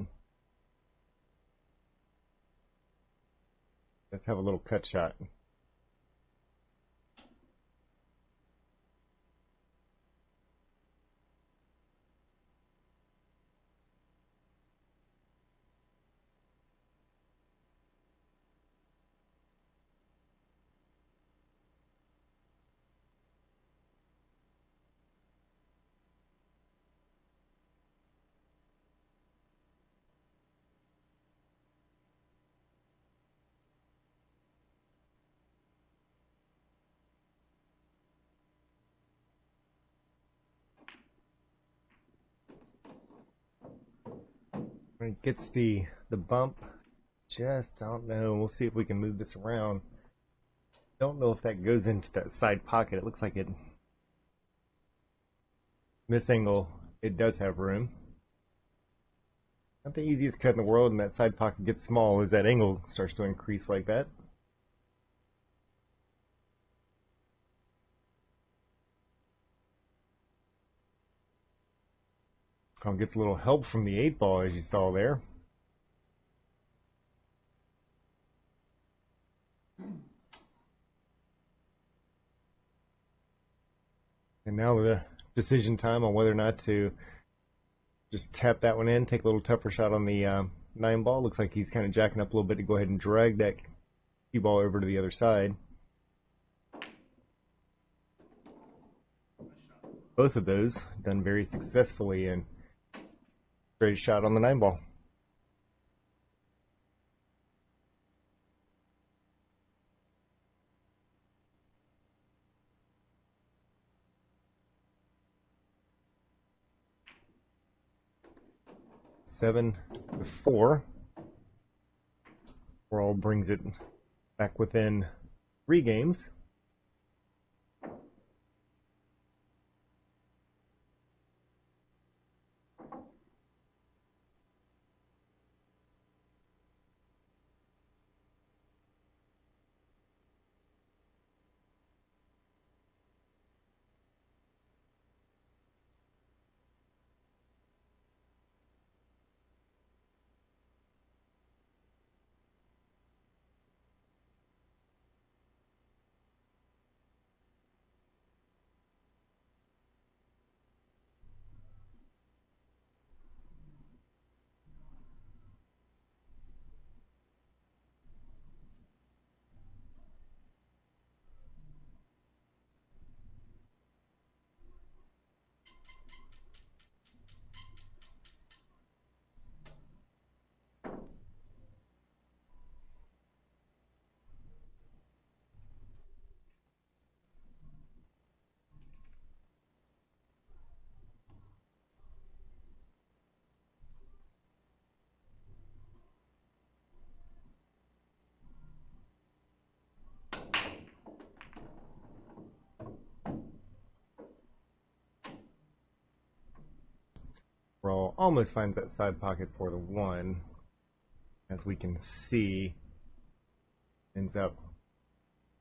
Let's have a little cut shot. When it gets the bump, just don't know. We'll see if we can move this around. Don't know if that goes into that side pocket. It looks like it This angle, it does have room. Not the easiest cut in the world, and that side pocket gets small as that angle starts to increase like that. Gets a little help from the 8-ball, as you saw there. And now the decision time on whether or not to just tap that one in, take a little tougher shot on the 9-ball. Looks like he's kind of jacking up a little bit to go ahead and drag that cue ball over to the other side. Both of those done very successfully, and great shot on the 9-ball. Seven to 4. World brings it back within 3 games. Roll almost finds that side pocket for the 1. As we can see, ends up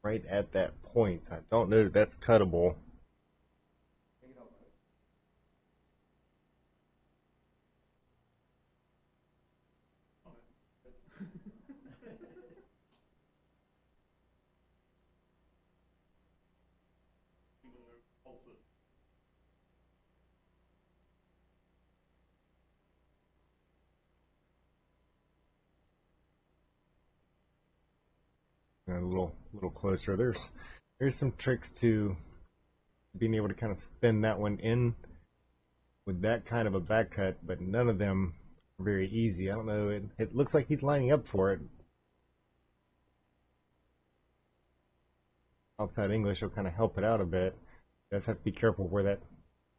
right at that point. I don't know that that's cuttable. A little closer. There's some tricks to being able to kind of spin that one in with that kind of a back cut, but none of them are very easy. I don't know. It looks like he's lining up for it. Outside English will kind of help it out a bit. Does have to be careful where that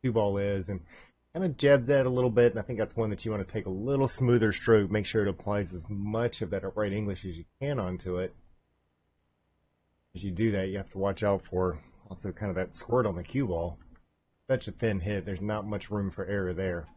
cue ball is, and kind of jabs that a little bit. And I think that's one that you want to take a little smoother stroke. Make sure it applies as much of that upright English as you can onto it. As you do that, you have to watch out for also kind of that squirt on the cue ball. Such a thin hit, there's not much room for error there.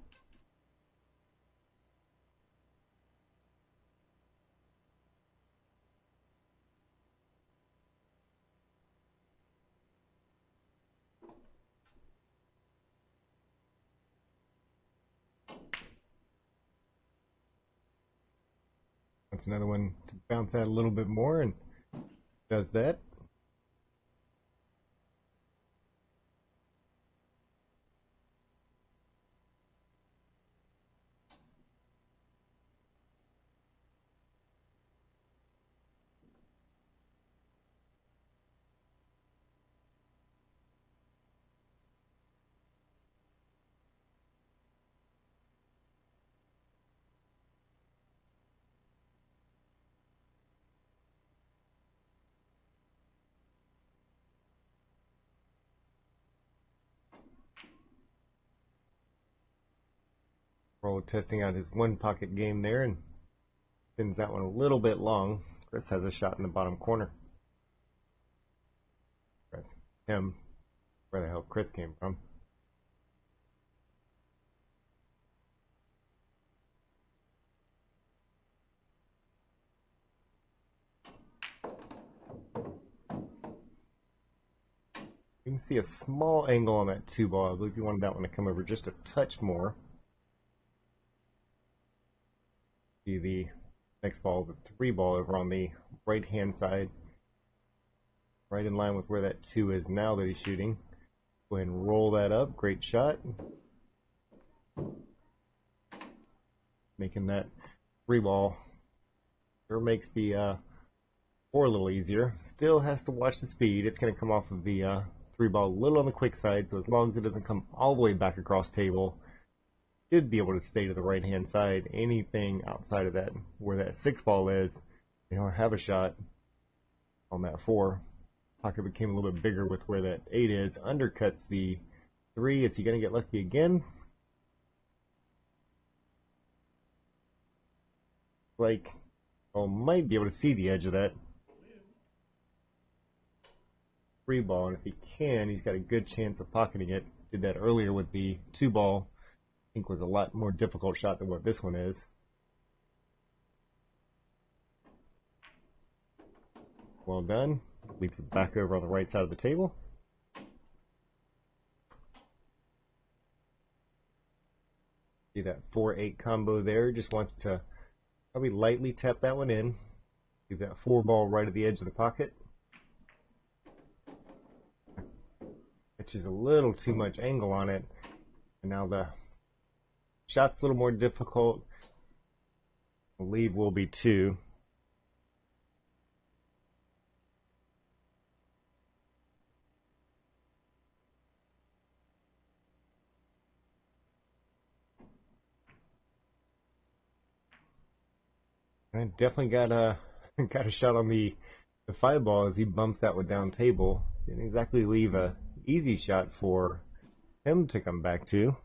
That's another one to bounce out a little bit more, and does that. Roll testing out his 1-pocket game there, and sends that one a little bit long. Chris has a shot in the bottom corner. Chris, him, where the hell Chris came from. You can see a small angle on that 2 ball. I believe you wanted that one to come over just a touch more. See the next ball, the 3 ball over on the right hand side. Right in line with where that 2 is now that he's shooting. Go ahead and roll that up. Great shot. Making that 3 ball sure makes the 4 a little easier. Still has to watch the speed. It's going to come off of the 3 ball a little on the quick side, so as long as it doesn't come all the way back across table, should be able to stay to the right hand side. Anything outside of that, where that 6 ball is, you don't have a shot on that 4. Pocket became a little bit bigger with where that 8 is. Undercuts the 3. Is he going to get lucky again? Like, well, might be able to see the edge of that 3 ball, and if he can, he's got a good chance of pocketing it. Did that earlier with the 2 ball. I think was a lot more difficult shot than what this one is. Well done. Leaves it back over on the right side of the table. See that 4-8 combo there. Just wants to probably lightly tap that one in. Leave that 4 ball right at the edge of the pocket. Catches a little too much angle on it. And now the shot's a little more difficult. The lead will be 2. I definitely got a shot on the 5 ball as he bumps that one down table. Didn't exactly leave a easy shot for him to come back to.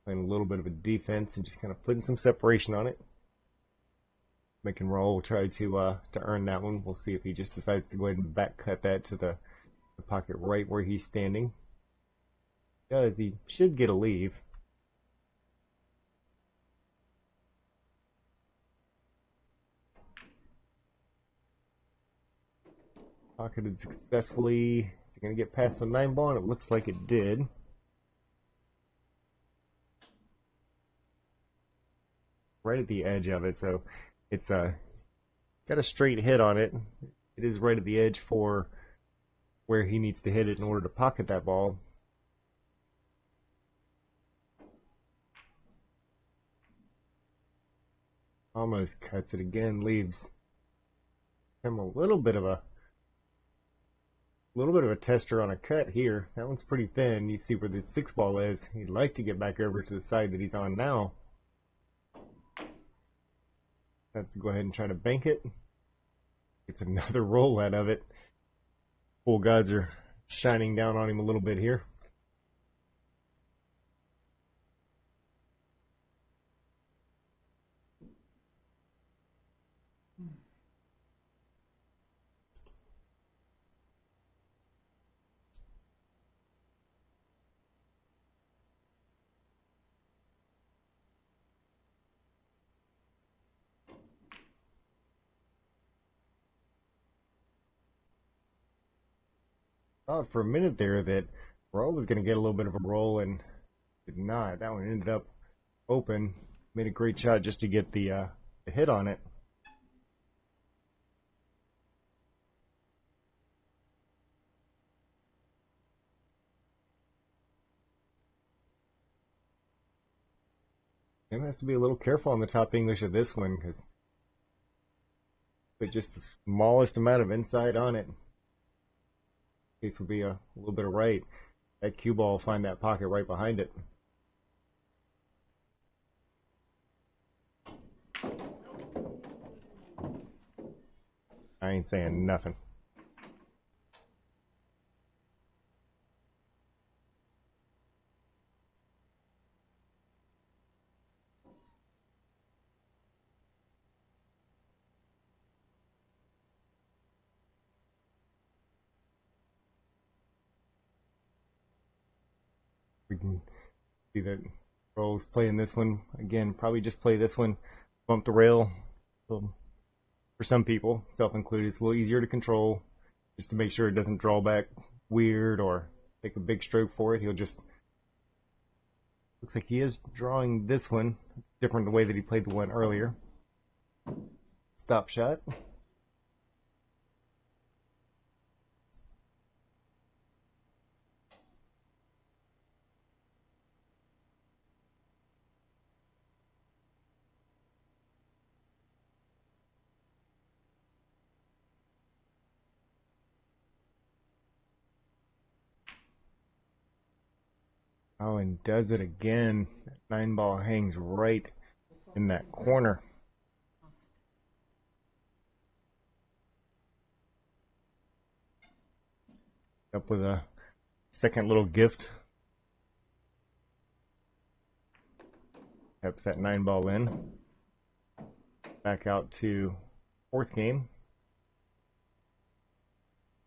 Playing a little bit of a defense and just kind of putting some separation on it. Making roll. We'll try to earn that one. We'll see if he just decides to go ahead and back cut that to the pocket right where he's standing. Does he should get a leave. Pocketed successfully. Is he going to get past the 9 ball? And it looks like it did. Right at the edge of it, so it's got a straight hit on it. It is right at the edge for where he needs to hit it in order to pocket that ball. Almost cuts it again, leaves him a little bit of a tester on a cut here. That one's pretty thin. You see where the 6 ball is. He'd like to get back over to the side that he's on now. Has to go ahead and try to bank it. It's another roll out of it. Full gods are shining down on him a little bit here. Thought for a minute there that Rahul was going to get a little bit of a roll and did not. That one ended up open. Made a great shot just to get the hit on it. Tim has to be a little careful on the top English of this one because put just the smallest amount of inside on it. Case would be a little bit of right. That cue ball will find that pocket right behind it. I ain't saying nothing. We can see that Rahul's playing this one again. Probably just play this one, bump the rail. For some people, self included, it's a little easier to control, just to make sure it doesn't draw back weird or take a big stroke for it. He'll just, looks like he is drawing this one. It's different the way that he played the one earlier. Stop shot. Oh, and does it again. That 9-ball hangs right in that corner. Up with a second little gift. Taps that 9-ball in. Back out to fourth game.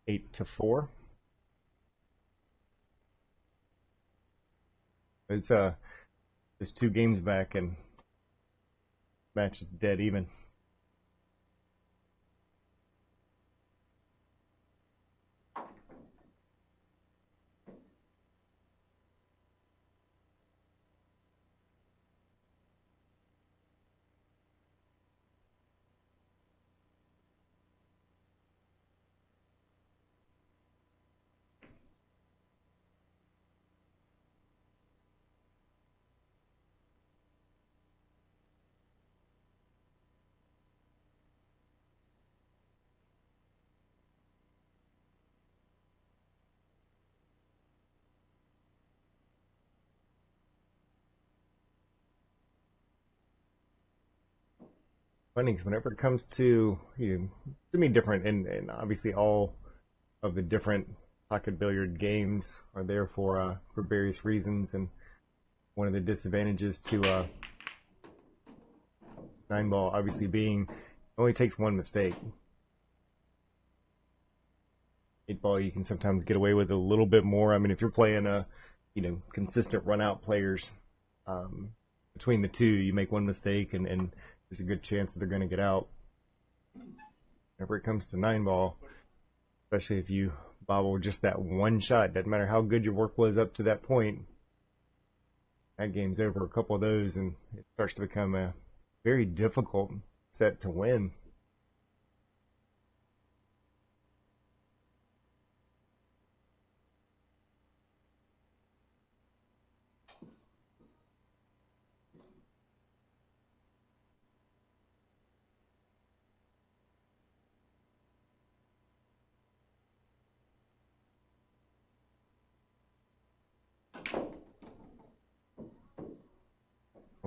8-4. It's just 2 games back and match is dead even. Funny, because whenever it comes to, to me different, and obviously all of the different pocket billiard games are there for various reasons, and one of the disadvantages to 9-ball obviously being it only takes one mistake. 8-ball you can sometimes get away with a little bit more. I mean, if you're playing consistent run out players, between the two, you make one mistake and there's a good chance that they're going to get out. Whenever it comes to 9-ball, especially if you bobble just that one shot, doesn't matter how good your work was up to that point, that game's over. A couple of those and it starts to become a very difficult set to win.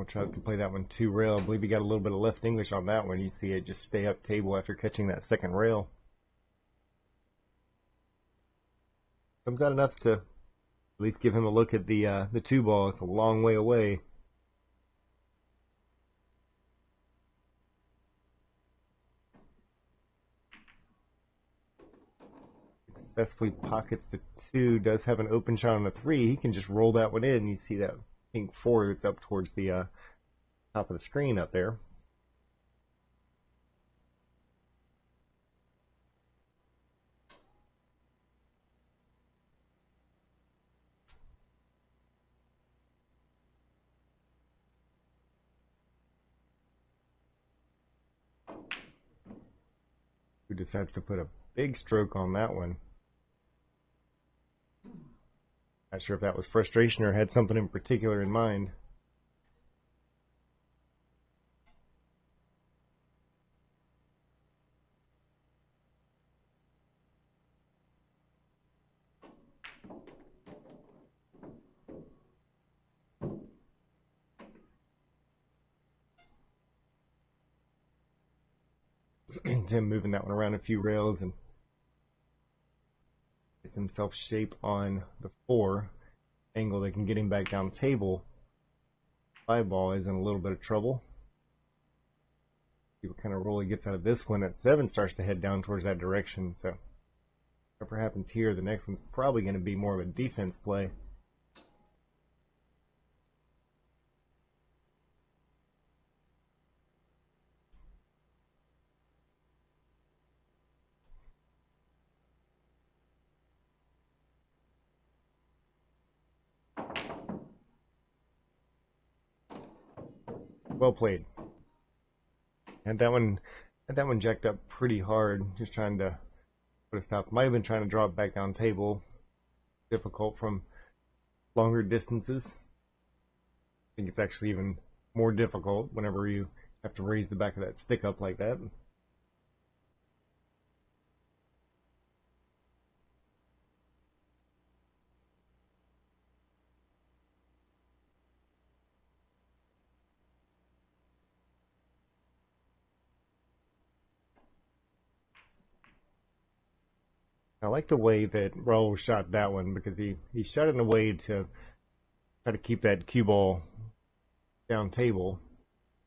Tries to play that one 2 rail. I believe he got a little bit of left English on that one. You see it just stay up table after catching that second rail. Comes out enough to at least give him a look at the 2-ball. It's a long way away. Successfully pockets the 2. Does have an open shot on the 3. He can just roll that one in. You see that pink 4 that's up towards the top of the screen up there. Who decides to put a big stroke on that one? Not sure if that was frustration or had something in particular in mind. Him moving that one around a few rails and gets himself shape on the 4 angle that can get him back down the table. 5-ball is in a little bit of trouble. See what kind of roll he gets out of this one. At 7 starts to head down towards that direction, so whatever happens here, the next one's probably going to be more of a defense play. Well played. Had that one jacked up pretty hard, just trying to put a stop. Might have been trying to draw it back down table. Difficult from longer distances. I think it's actually even more difficult whenever you have to raise the back of that stick up like that. I like the way that Rahul shot that one because he shot it in a way to try to keep that cue ball down table.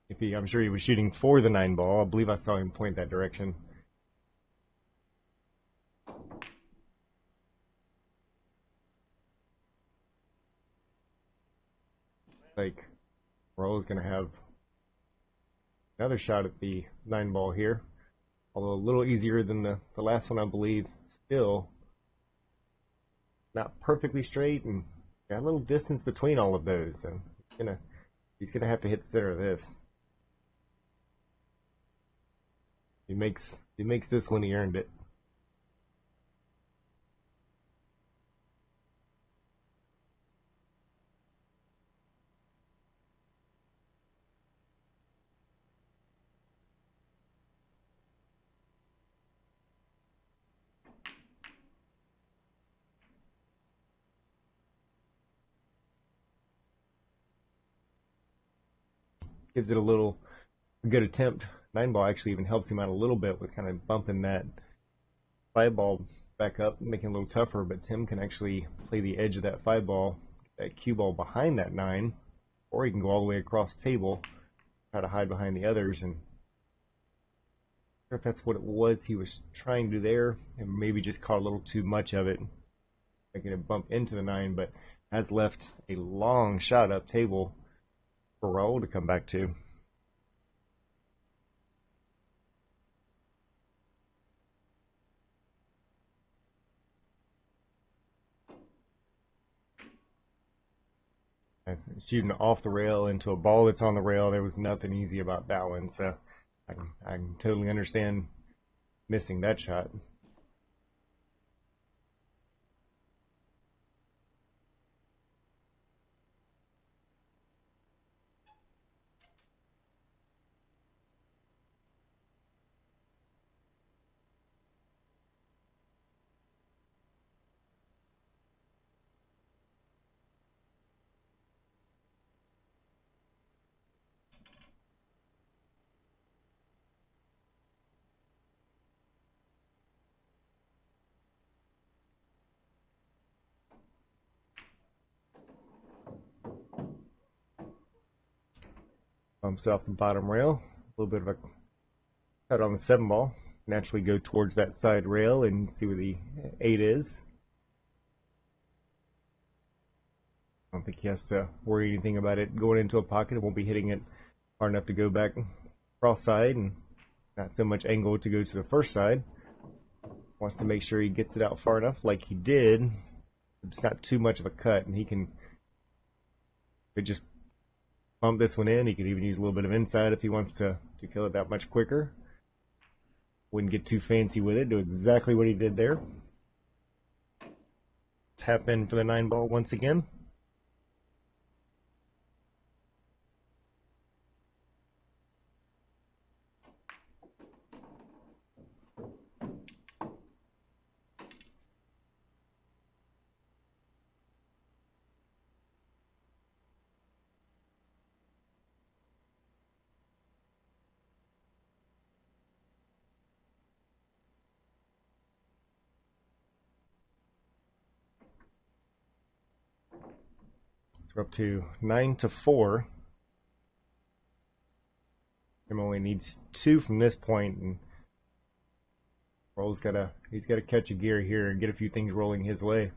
I'm sure he was shooting for the 9 ball. I believe I saw him point that direction. Like Rahul's going to have another shot at the 9 ball here, although a little easier than the last one, I believe. Still not perfectly straight, and got a little distance between all of those. So he's gonna have to hit the center of this. He makes this one. He earned it. Gives it a good attempt. 9 ball actually even helps him out a little bit with kind of bumping that 5 ball back up, making it a little tougher. But Tim can actually play the edge of that 5 ball, that cue ball behind that 9, or he can go all the way across the table, try to hide behind the others. And I don't know if that's what it was he was trying to do there, and maybe just caught a little too much of it, making it bump into the 9, but has left a long shot up table for Rahul to come back to. Shooting off the rail into a ball that's on the rail, there was nothing easy about that one, so I can totally understand missing that shot. Bumps off the bottom rail, a little bit of a cut on the 7 ball. Naturally go towards that side rail and see where the 8 is. I don't think he has to worry anything about it going into a pocket. It won't be hitting it hard enough to go back cross side, and not so much angle to go to the first side. Wants to make sure he gets it out far enough like he did. It's not too much of a cut, and he could just bump this one in. He could even use a little bit of inside if he wants to kill it that much quicker. Wouldn't get too fancy with it. Do exactly what he did there. Tap in for the 9 ball once again. We're up to 9-4. Tim only needs 2 from this point, and Rahul's he's gotta catch a gear here and get a few things rolling his way.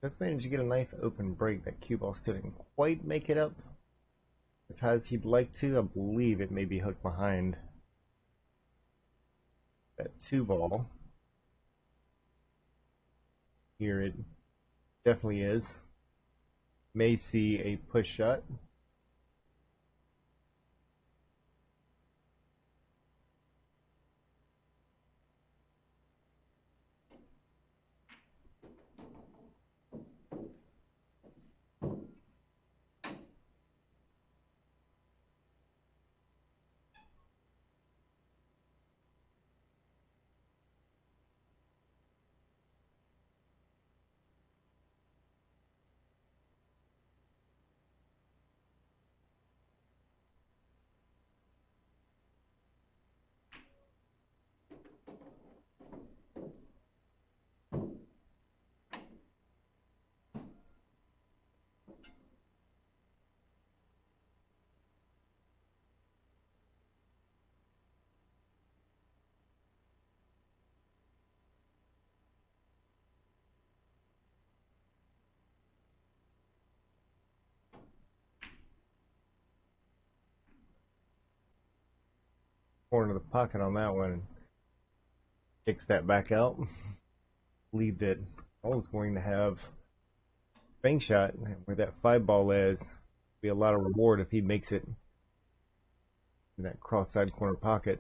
Just managed to get a nice open break. That cue ball still didn't quite make it up as high as he'd like to. I believe it may be hooked behind that 2 ball. Here it definitely is. May see a push shot. Corner of the pocket on that one and kicks that back out. Believed that I was going to have bank shot where that 5 ball is. Be a lot of reward if he makes it in that cross side corner pocket.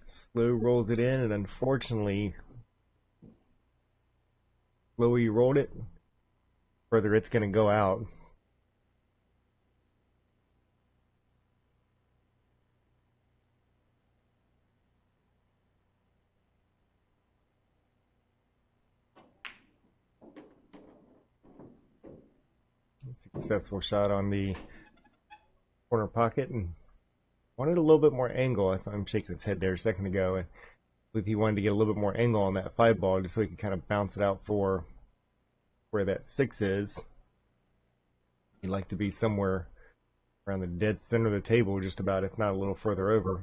Slow rolls it in, and unfortunately, slower you rolled it, further it's going to go out. Successful shot on the corner pocket, and wanted a little bit more angle. I saw him shaking his head there a second ago, and I believe he wanted to get a little bit more angle on that 5 ball just so he could kind of bounce it out for where that 6 is. He'd like to be somewhere around the dead center of the table, just about, if not a little further over.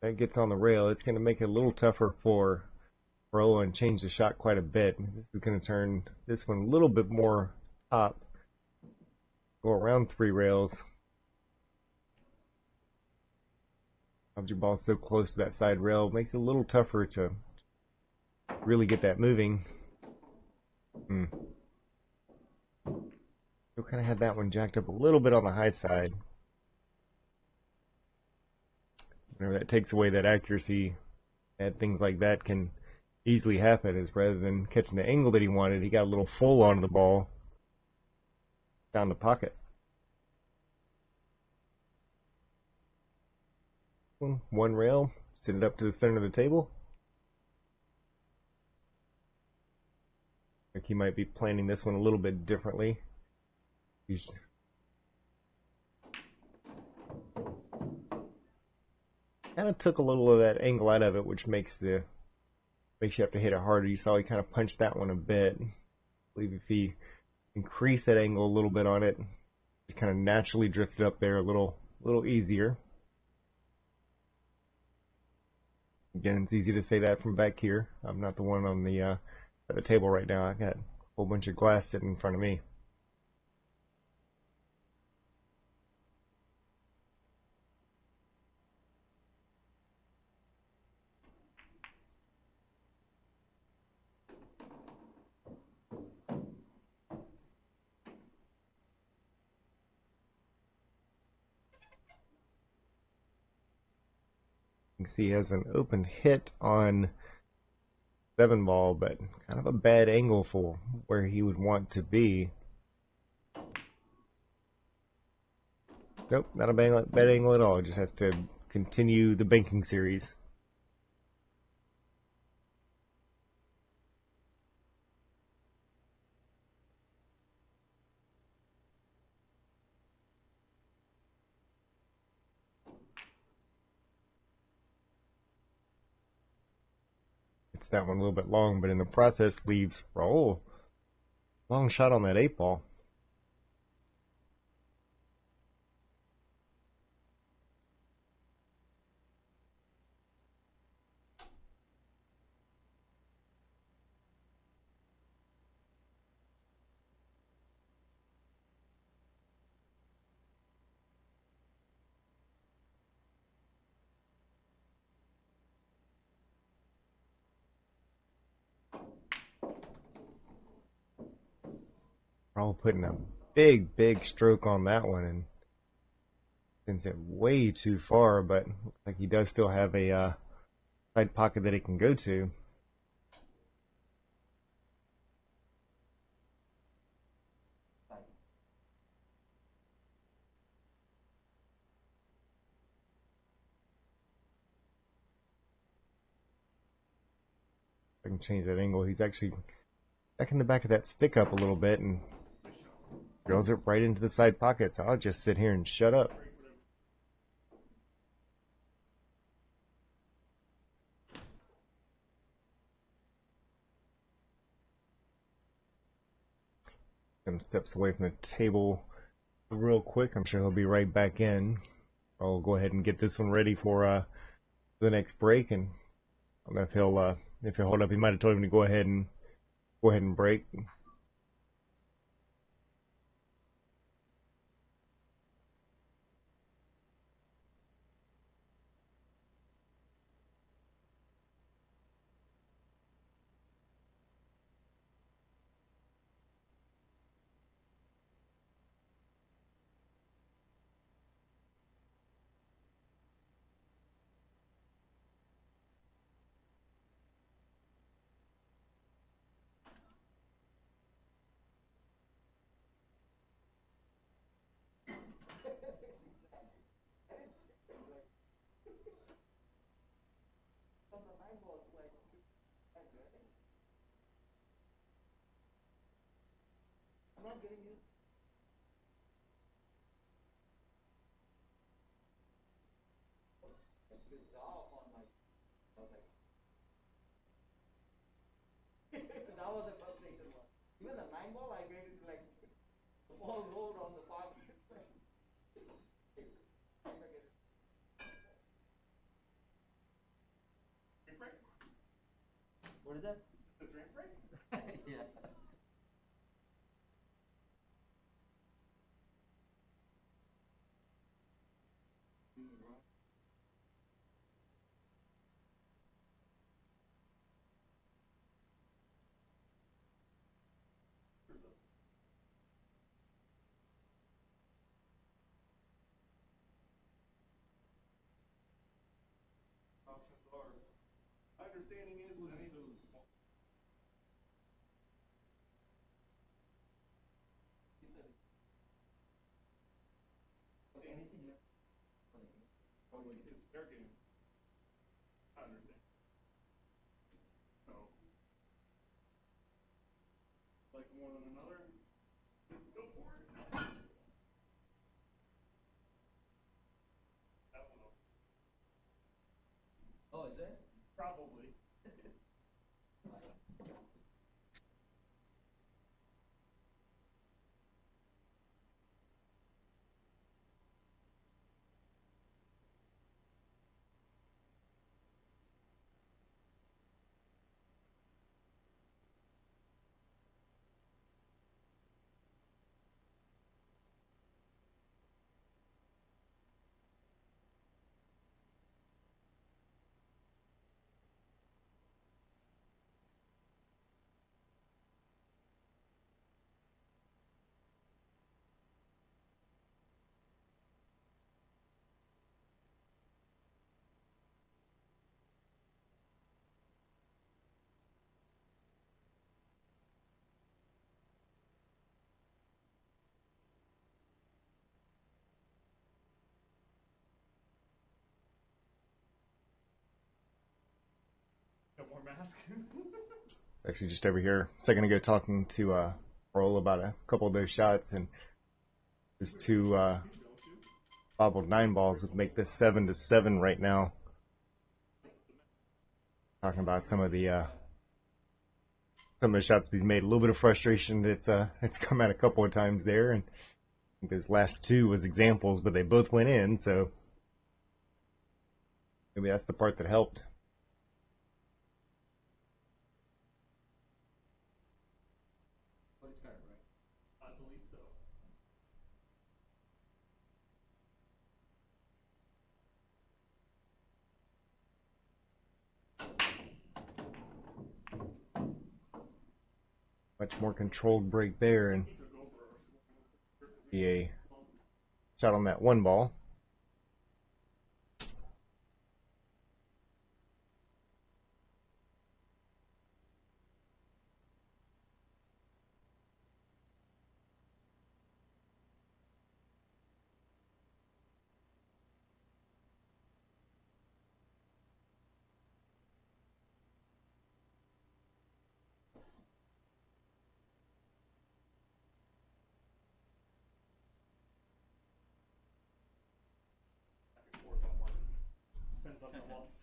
That gets on the rail. It's going to make it a little tougher for Rahul and change the shot quite a bit. This is going to turn this one a little bit more top. Go around 3 rails. Your ball so close to that side rail makes it a little tougher to really get that moving. Still kind of had that one jacked up a little bit on the high side. Whenever that takes away that accuracy, bad things like that can easily happen. Is rather than catching the angle that he wanted, he got a little full onto the ball down the pocket. One rail, send it up to the center of the table. Like he might be planning this one a little bit differently. He's kind of took a little of that angle out of it, which makes you have to hit it harder. You saw he kind of punched that one a bit. I believe if he increased that angle a little bit on it, it kind of naturally drifted up there a little easier. Again, it's easy to say that from back here. I'm not the one on the at the table right now. I got a whole bunch of glass sitting in front of me. You can see he has an open hit on 7 ball, but kind of a bad angle for where he would want to be. Nope, not a bad angle at all. It just has to continue the banking series. It's that one a little bit long, but in the process leaves Rahul. Long shot on that 8 ball. Rahul putting a big stroke on that one and sends it way too far, but looks like he does still have a side pocket that he can go to. I can change that angle. He's actually back in the back of that stick up a little bit and drills it right into the side pocket. So I'll just sit here and shut up. Some steps away from the table real quick. I'm sure he'll be right back in. I'll go ahead and get this one ready for the next break, and I don't know if he'll hold up. He might have told him to go ahead and break. That was the frustration one. Even the 9 ball, I gave it like the ball rolled on the park. What is that? The drink break? Yeah. Options are. My understanding is any of those small. He said anything else. Oh, it's fair game. I understand. So, like more than another, let's go for it. I don't know. Oh, is it? Probably. No more mask. It's actually just over here a second ago talking to Earl about a couple of those shots, and those two bobbled 9 balls would make this 7-7 right now. Talking about some of the shots he's made, a little bit of frustration that's it's come out a couple of times there, and I think those last two was examples, but they both went in, so maybe that's the part that helped. What is card, right? I believe so. Much more controlled break there, and He took over Be a shot on that one ball.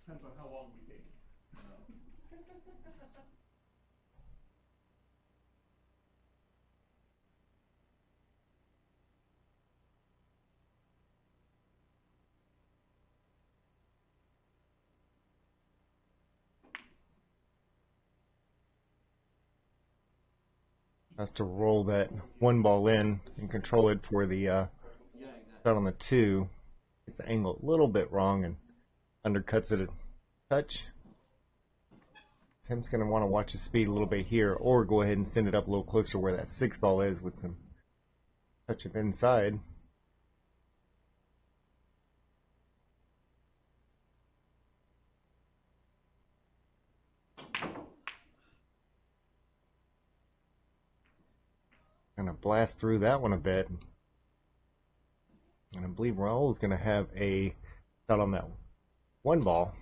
Depends on how long we take. Has to roll that one ball in and control it for the shot on the two. Gets the angle a little bit wrong and undercuts it a touch. Tim's going to want to watch his speed a little bit here, or go ahead and send it up a little closer to where that six ball is with some touch of inside. Gonna blast through that one a bit. And I believe Rahul is going to have a shot on that one ball.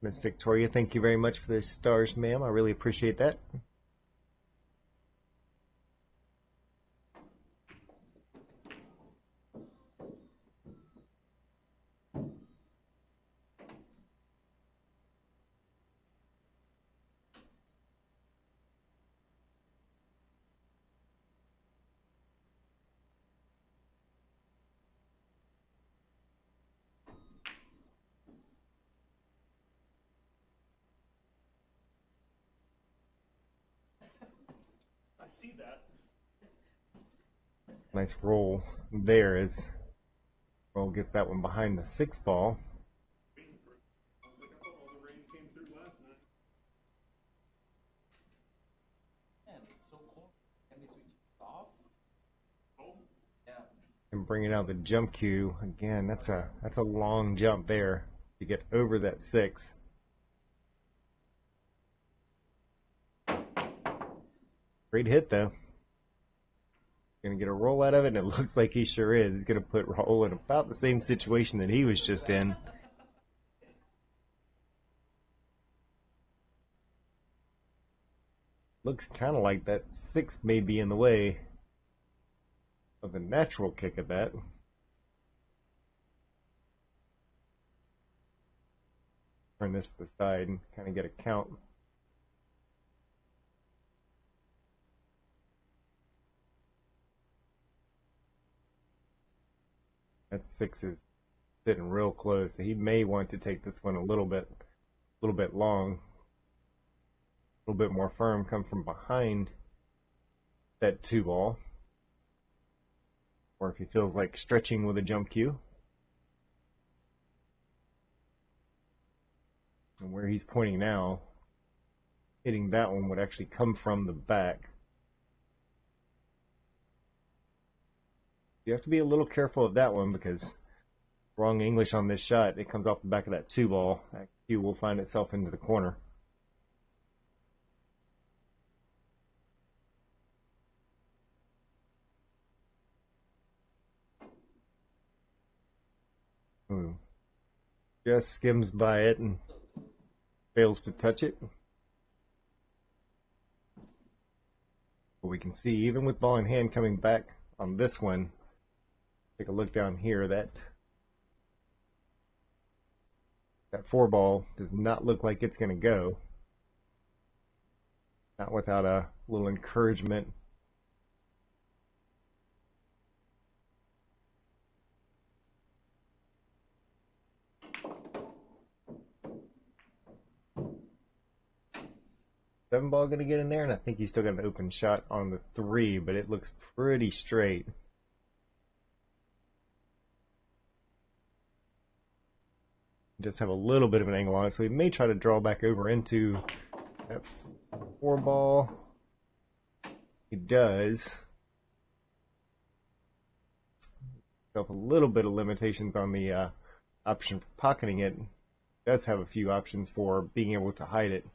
Miss Victoria, thank you very much for the stars, ma'am. I really appreciate that. I see that. Nice roll there as Rahul gets that one behind the six ball. Waiting for it. I was like, I thought all the rain came through last night. Man, it's so cold. Can we switch it off? Oh, Yeah. And bringing out the jump cue again. That's a long jump there to get over that six. Great hit though. Gonna get a roll out of it, and it looks like he sure is. He's gonna put Rahul in about the same situation that he was just in. Looks kind of like that six may be in the way of a natural kick at that. Turn this to the side and kind of get a count. That six is sitting real close. So he may want to take this one a little bit long, a little bit more firm, come from behind that two ball. Or if he feels like stretching with a jump cue. And where he's pointing now, hitting that one would actually come from the back. You have to be a little careful of that one because wrong English on this shot, it comes off the back of that two ball. That cue will find itself into the corner. Ooh. Just skims by it and fails to touch it. But we can see, even with ball in hand coming back on this one, take a look down here, that four ball does not look like it's going to go. Not without a little encouragement. Seven ball going to get in there, and I think he's still got an open shot on the three, but it looks pretty straight. Just have a little bit of an angle on it, so we may try to draw back over into that four ball. He does. A little bit of limitations on the option for pocketing it. It does have a few options for being able to hide it.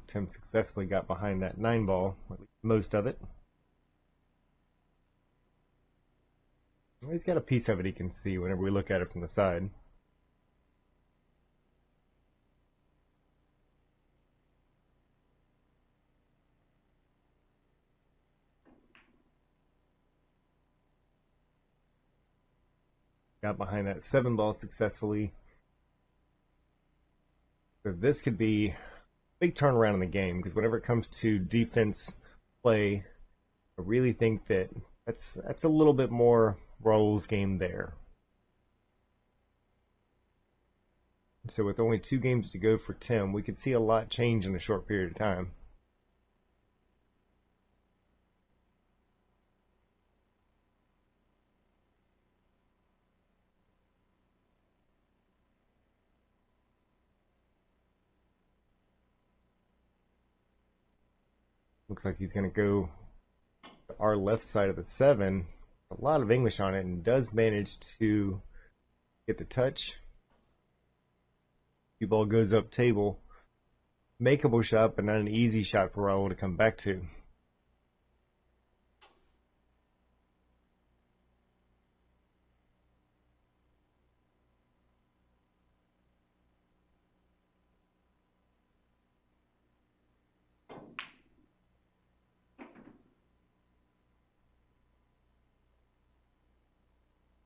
Tim successfully got behind that 9 ball, at least most of it. Well, he's got a piece of it he can see whenever we look at it from the side. Got behind that 7 ball successfully. So this could be a big turnaround in the game, because whenever it comes to defense play, I really think that that's a little bit more Rahul's game there. So with only 2 games to go for Tim, we could see a lot change in a short period of time. Looks like he's going to go to our left side of the 7. A lot of English on it, and does manage to get the touch. The ball goes up table. Makeable shot, but not an easy shot for Rahul to come back to.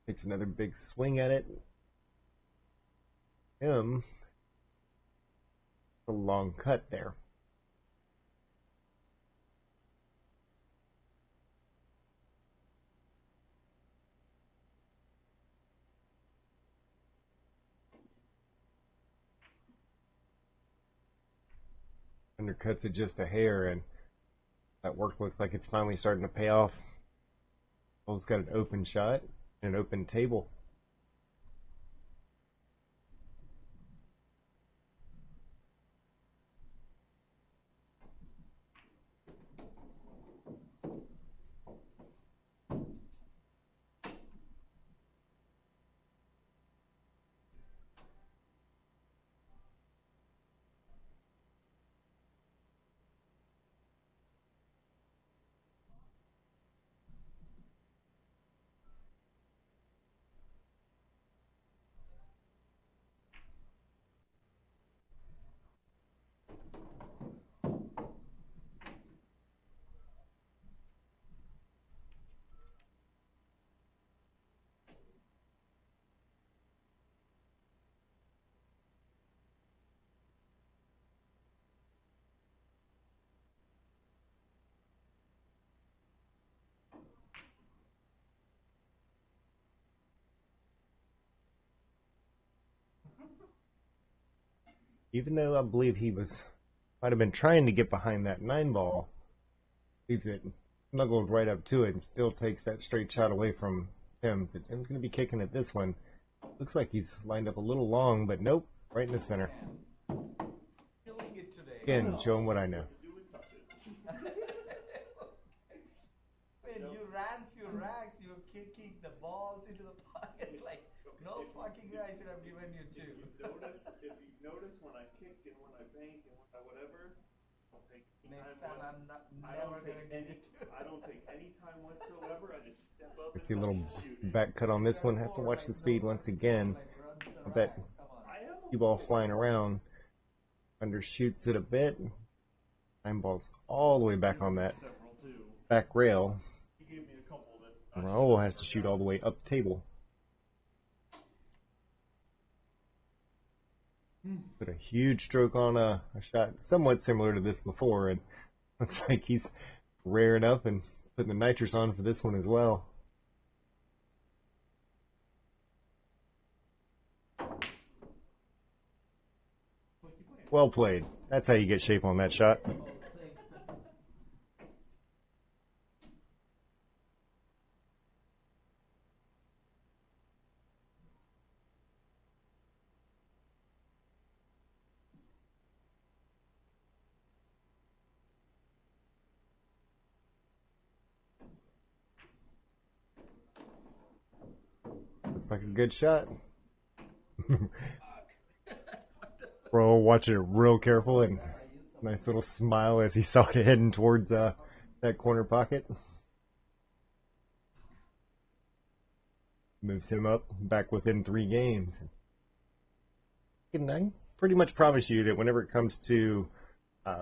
Takes another big swing at it. A long cut there. Undercuts it just a hair, and that work looks like it's finally starting to pay off. Ball's got an open shot, an open table. Even though I believe he might have been trying to get behind that 9 ball, leaves it snuggled right up to it and still takes that straight shot away from Tim. So Tim's going to be kicking at this one. Looks like he's lined up a little long, but nope, right in the center. Again, showing what I know. When you ran few racks, you were kicking the balls into the pockets like no fucking way I should have given you 2. If you notice when I kick and when I bank and when I whatever, I'll take next time I'm never gonna give you 2. I don't take any time whatsoever. I just step up. Let's see a little back cut on this one. Have to watch the speed once again. I bet cue ball flying around undershoots it a bit. 9 ball's all the way back on that back rail. And Rahul has to shoot all the way up the table. Put a huge stroke on a shot somewhat similar to this before, and looks like he's raring up and putting the nitrous on for this one as well. Well played. That's how you get shape on that shot. Looks like a good shot. Bro, watching it real careful and nice little smile as he saw it heading towards that corner pocket. Moves him up back within 3 games. And I pretty much promise you that whenever it comes to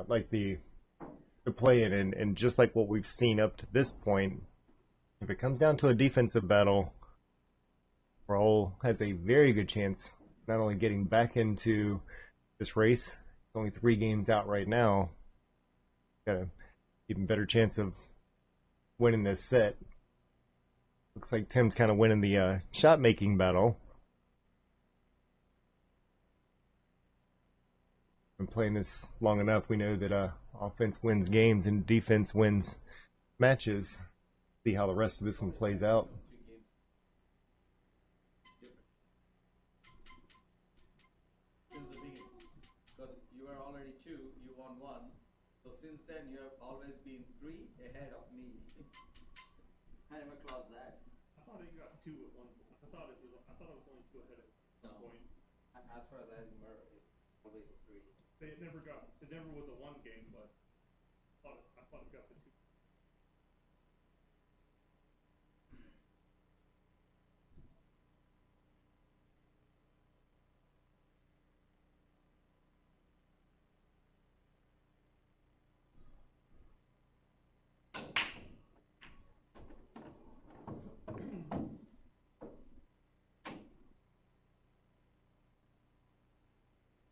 like the play-in and just like what we've seen up to this point, if it comes down to a defensive battle, Rahul has a very good chance not only getting back into this race, only 3 games out right now, got an even better chance of winning this set. Looks like Tim's kind of winning the shot-making battle. Been playing this long enough, we know that offense wins games and defense wins matches. See how the rest of this one plays out. Since the beginning, because you were already 2, you won 1. So since then, you have always been 3 ahead of me. I never crossed that. I thought you got 2 at one point. I thought it was only 2 ahead at one point. As far as I remember, it's always 3. It never was a 1 game, but I thought it got the 2.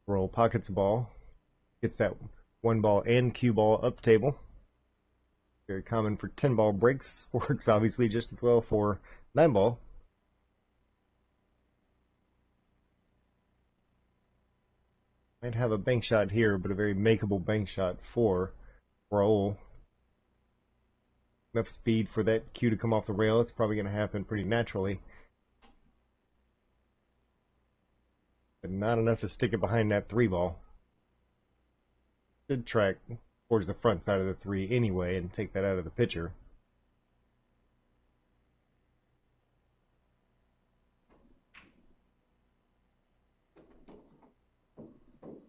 Rahul pockets the ball, gets that 1 ball and cue ball up table. Very common for 10 ball breaks. Works obviously just as well for 9 ball. Might have a bank shot here, but a very makeable bank shot for Rahul. Enough speed for that cue to come off the rail. It's probably going to happen pretty naturally. But not enough to stick it behind that 3 ball. Should track towards the front side of the 3 anyway and take that out of the pitcher.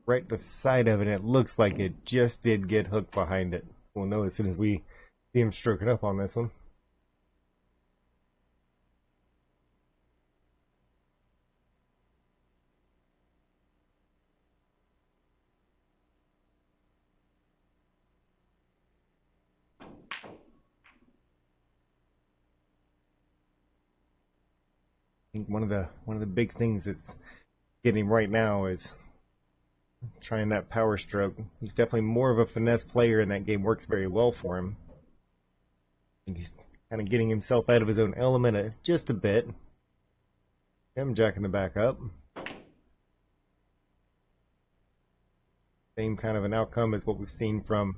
Right beside of it, it looks like it just did get hooked behind it. We'll know as soon as we see him stroking up on this one. I think one of the big things that's getting him right now is trying that power stroke. He's definitely more of a finesse player, and that game works very well for him. I think he's kind of getting himself out of his own element just a bit. Him jacking the back up. Same kind of an outcome as what we've seen from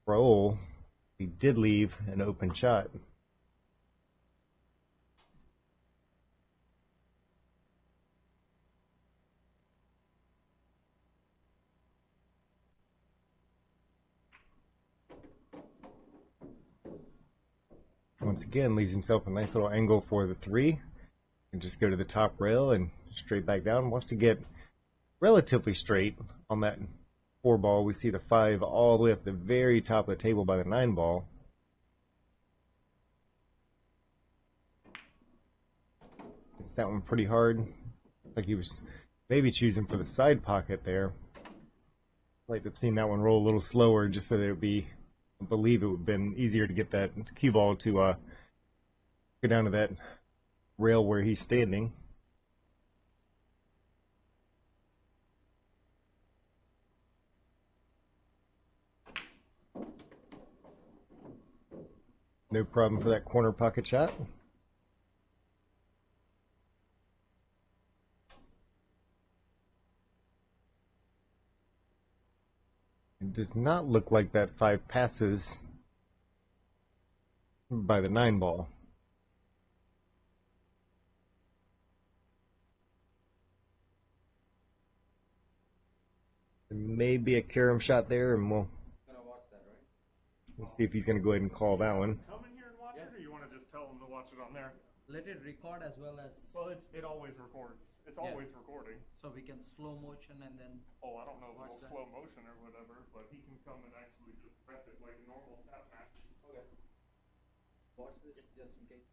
Rahul. He did leave an open shot. Once again, leaves himself a nice little angle for the 3. And just go to the top rail and straight back down. Wants to get relatively straight on that 4 ball. We see the 5 all the way up the very top of the table by the 9 ball. It's that one pretty hard. Like he was maybe choosing for the side pocket there. I'd like to have seen that one roll a little slower just so that it would be, I believe it would have been easier to get that cue ball to go down to that rail where he's standing. No problem for that corner pocket shot. It does not look like that 5 passes by the 9 ball. There may be a carom shot there, and we'll see if he's going to go ahead and call that one. Come in here and watch it, or you want to just tell him to watch it on there? let it record as well as. Well, it always records. It's Yeah. always recording. So we can slow motion and then. Oh, I don't know if Watch it'll that. slow motion or whatever, but he can come and actually just prep it like a normal tap match. Okay. Watch this just in case.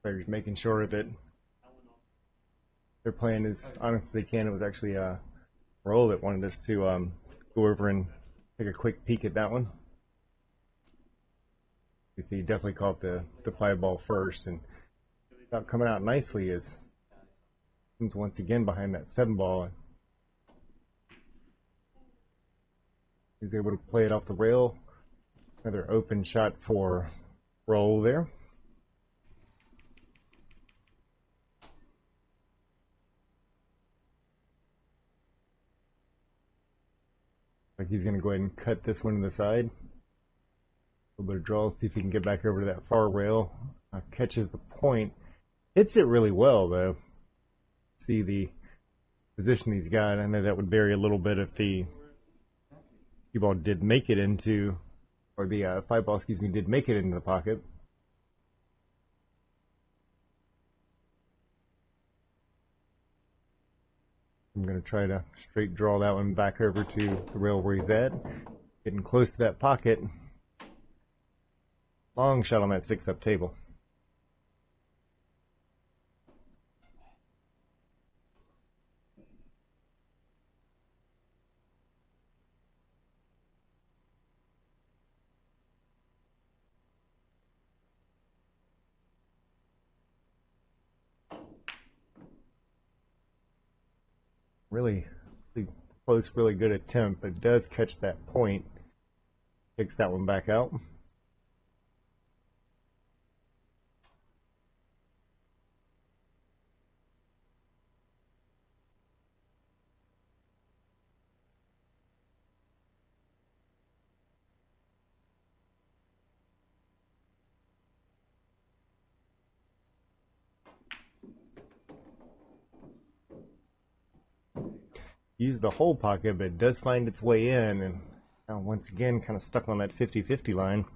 They're making sure that they're playing as honest as they can. It was actually Rahul that wanted us to go over and take a quick peek at that one. You see, he definitely caught the fly ball first, and without coming out nicely is comes once again behind that 7 ball. He's able to play it off the rail. Another open shot for Rahul there. Like he's going to go ahead and cut this one to the side. A little bit of draw, see if he can get back over to that far rail. Catches the point. Hits it really well, though. See the position he's got. I know that would vary a little bit if the cue ball did make it into, or the 5 ball, excuse me, did make it into the pocket. I'm going to try to straight draw that one back over to the rail where he's at. Getting close to that pocket. Long shot on that 6-up table. Really close, really good attempt, but does catch that point. Kicks that one back out. Use the whole pocket, but it does find its way in, and now once again kind of stuck on that 50-50 line.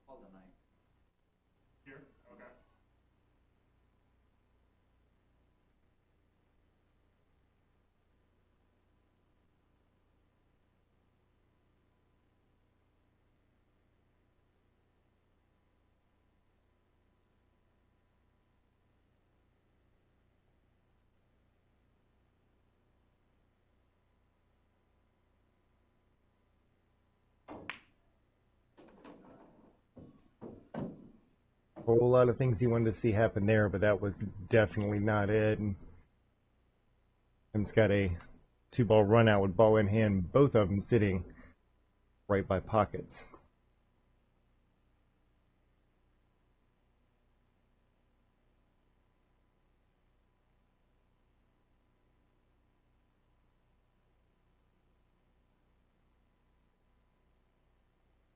Hold the 9. Here? Okay. A whole lot of things he wanted to see happen there, but that was definitely not it. And Tim's got a 2-ball run out with ball in hand, both of them sitting right by pockets.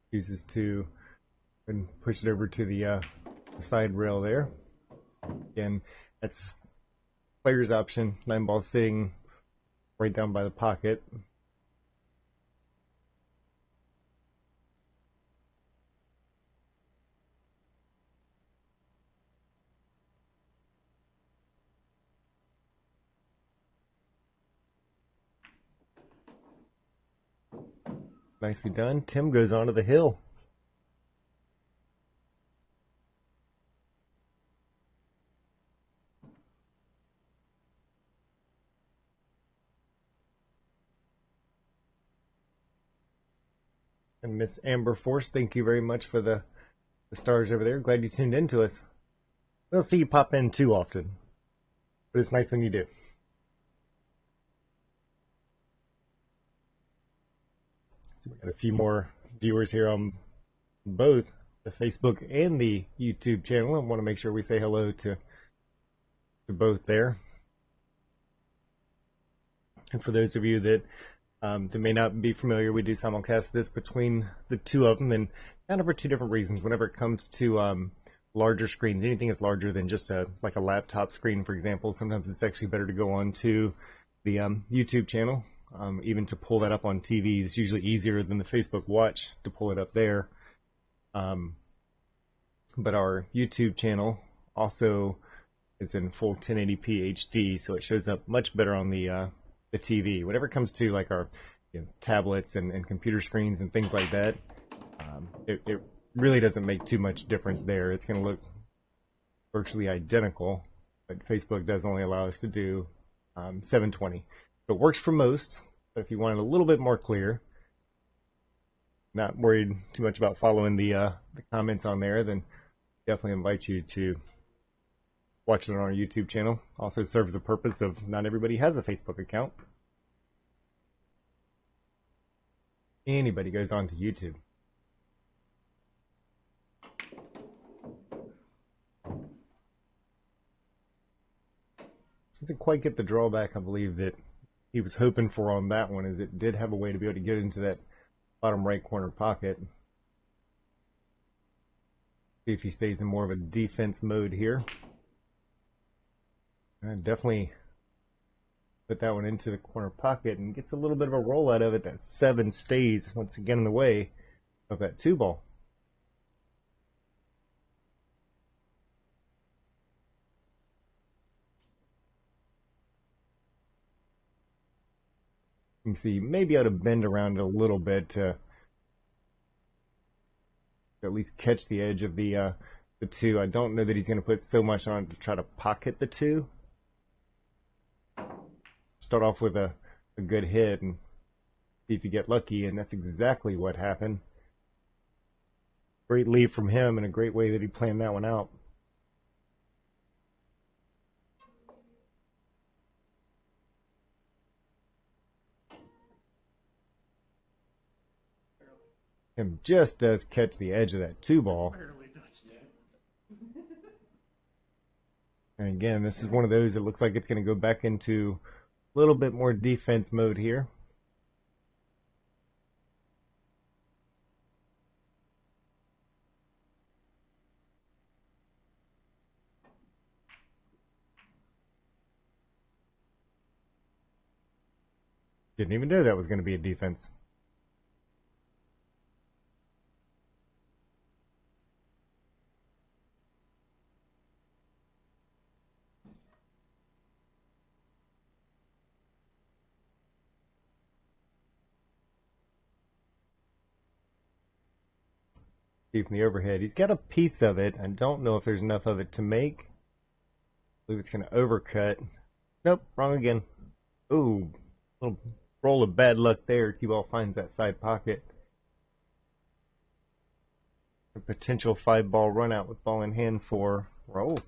Chooses to and push it over to the side rail there. Again, that's player's option. 9 ball sitting right down by the pocket. Nicely done. Tim goes onto the hill. And Miss Amber Force, thank you very much for the stars over there. Glad you tuned in to us. We don't see you pop in too often, but it's nice when you do. So we got a few more viewers here on both the Facebook and the YouTube channel. I want to make sure we say hello to both there. And for those of you that may not be familiar, we do simulcast this between the two of them, and kind of for two different reasons. Whenever it comes to larger screens, anything is larger than just like a laptop screen, for example, sometimes it's actually better to go on to the YouTube channel. Even to pull that up on TV is usually easier than the Facebook Watch to pull it up there. But our YouTube channel also is in full 1080p HD, so it shows up much better on the TV. Whenever it comes to like our tablets and computer screens and things like that, it really doesn't make too much difference there. It's going to look virtually identical, but Facebook does only allow us to do 720. So it works for most, but if you want it a little bit more clear, not worried too much about following the comments on there, then definitely invite you to watch it on our YouTube channel. Also serves the purpose of not everybody has a Facebook account. Anybody goes on to YouTube. Doesn't quite get the drawback, I believe, that he was hoping for on that one, is it did have a way to be able to get into that bottom right corner pocket. See if he stays in more of a defense mode here. And definitely put that one into the corner pocket and gets a little bit of a roll out of it. That 7 stays once again in the way of that 2 ball. You can see maybe able to bend around it a little bit to at least catch the edge of the 2. I don't know that he's going to put so much on it to try to pocket the 2. Start off with a good hit and see if you get lucky, and that's exactly what happened. Great lead from him and a great way that he planned that one out. Him just does catch the edge of that 2 ball. Barely touched it. And again, this is one of those that looks like it's going to go back into a little bit more defense mode here. Didn't even know that was going to be a defense. See from the overhead, he's got a piece of it. I don't know if there's enough of it to make. I believe it's going to overcut. Nope, wrong again. Ooh, little roll of bad luck there. Cue ball finds that side pocket. A potential 5 ball run out with ball in hand for Rahul.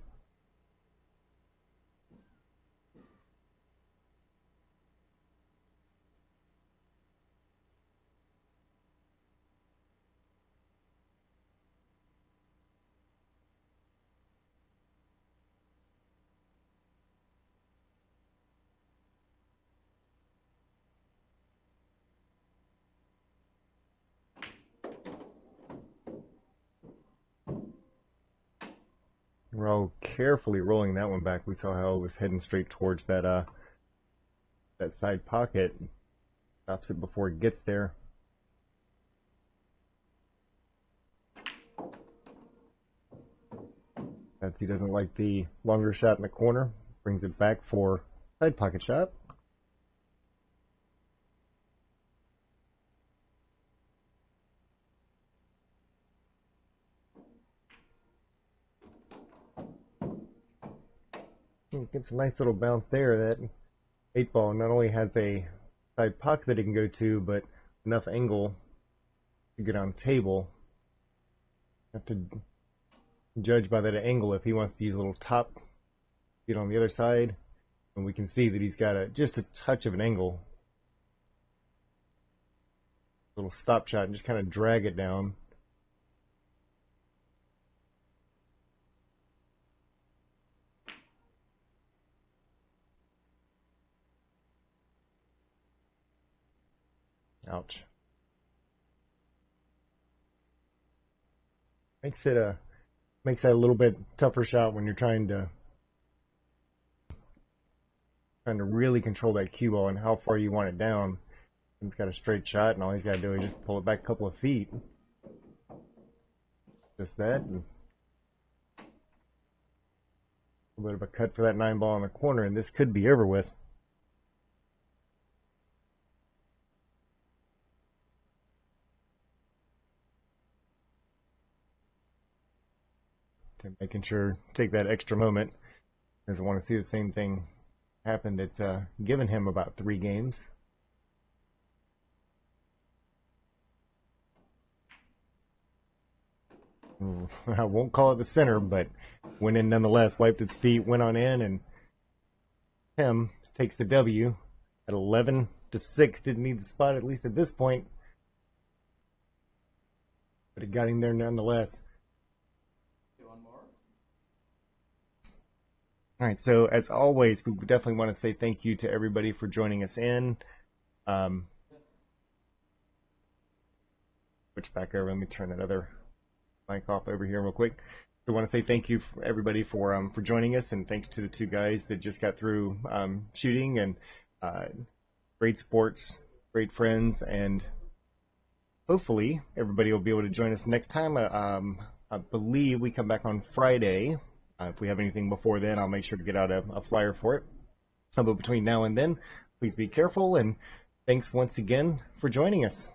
Rahul carefully rolling that one back. We saw how it was heading straight towards that that side pocket. Stops it before it gets there. As he doesn't like the longer shot in the corner, brings it back for side pocket shot. Gets a nice little bounce there. That 8 ball not only has a side pocket that he can go to, but enough angle to get on table. Have to judge by that angle if he wants to use a little top, get on the other side, and we can see that he's got just a touch of an angle. Little stop shot and just kind of drag it down. Ouch. Makes that a little bit tougher shot when you're trying to really control that cue ball and how far you want it down. He's got a straight shot, and all he's got to do is just pull it back a couple of feet. Just that. And a little bit of a cut for that 9-ball in the corner, and this could be over with. Making sure take that extra moment, because I want to see the same thing happen that's given him about 3 games. I won't call it the center, but went in nonetheless, wiped his feet, went on in, and Tim takes the W at 11-6. Didn't need the spot, at least at this point, but it got him there nonetheless. All right, so as always, we definitely want to say thank you to everybody for joining us in. Switch back over. Let me turn that other mic off over here real quick. So I want to say thank you for everybody for joining us, and thanks to the 2 guys that just got through shooting, and great sports, great friends, and hopefully everybody will be able to join us next time. I believe we come back on Friday. If we have anything before then, I'll make sure to get out a flyer for it. But between now and then, please be careful, and thanks once again for joining us.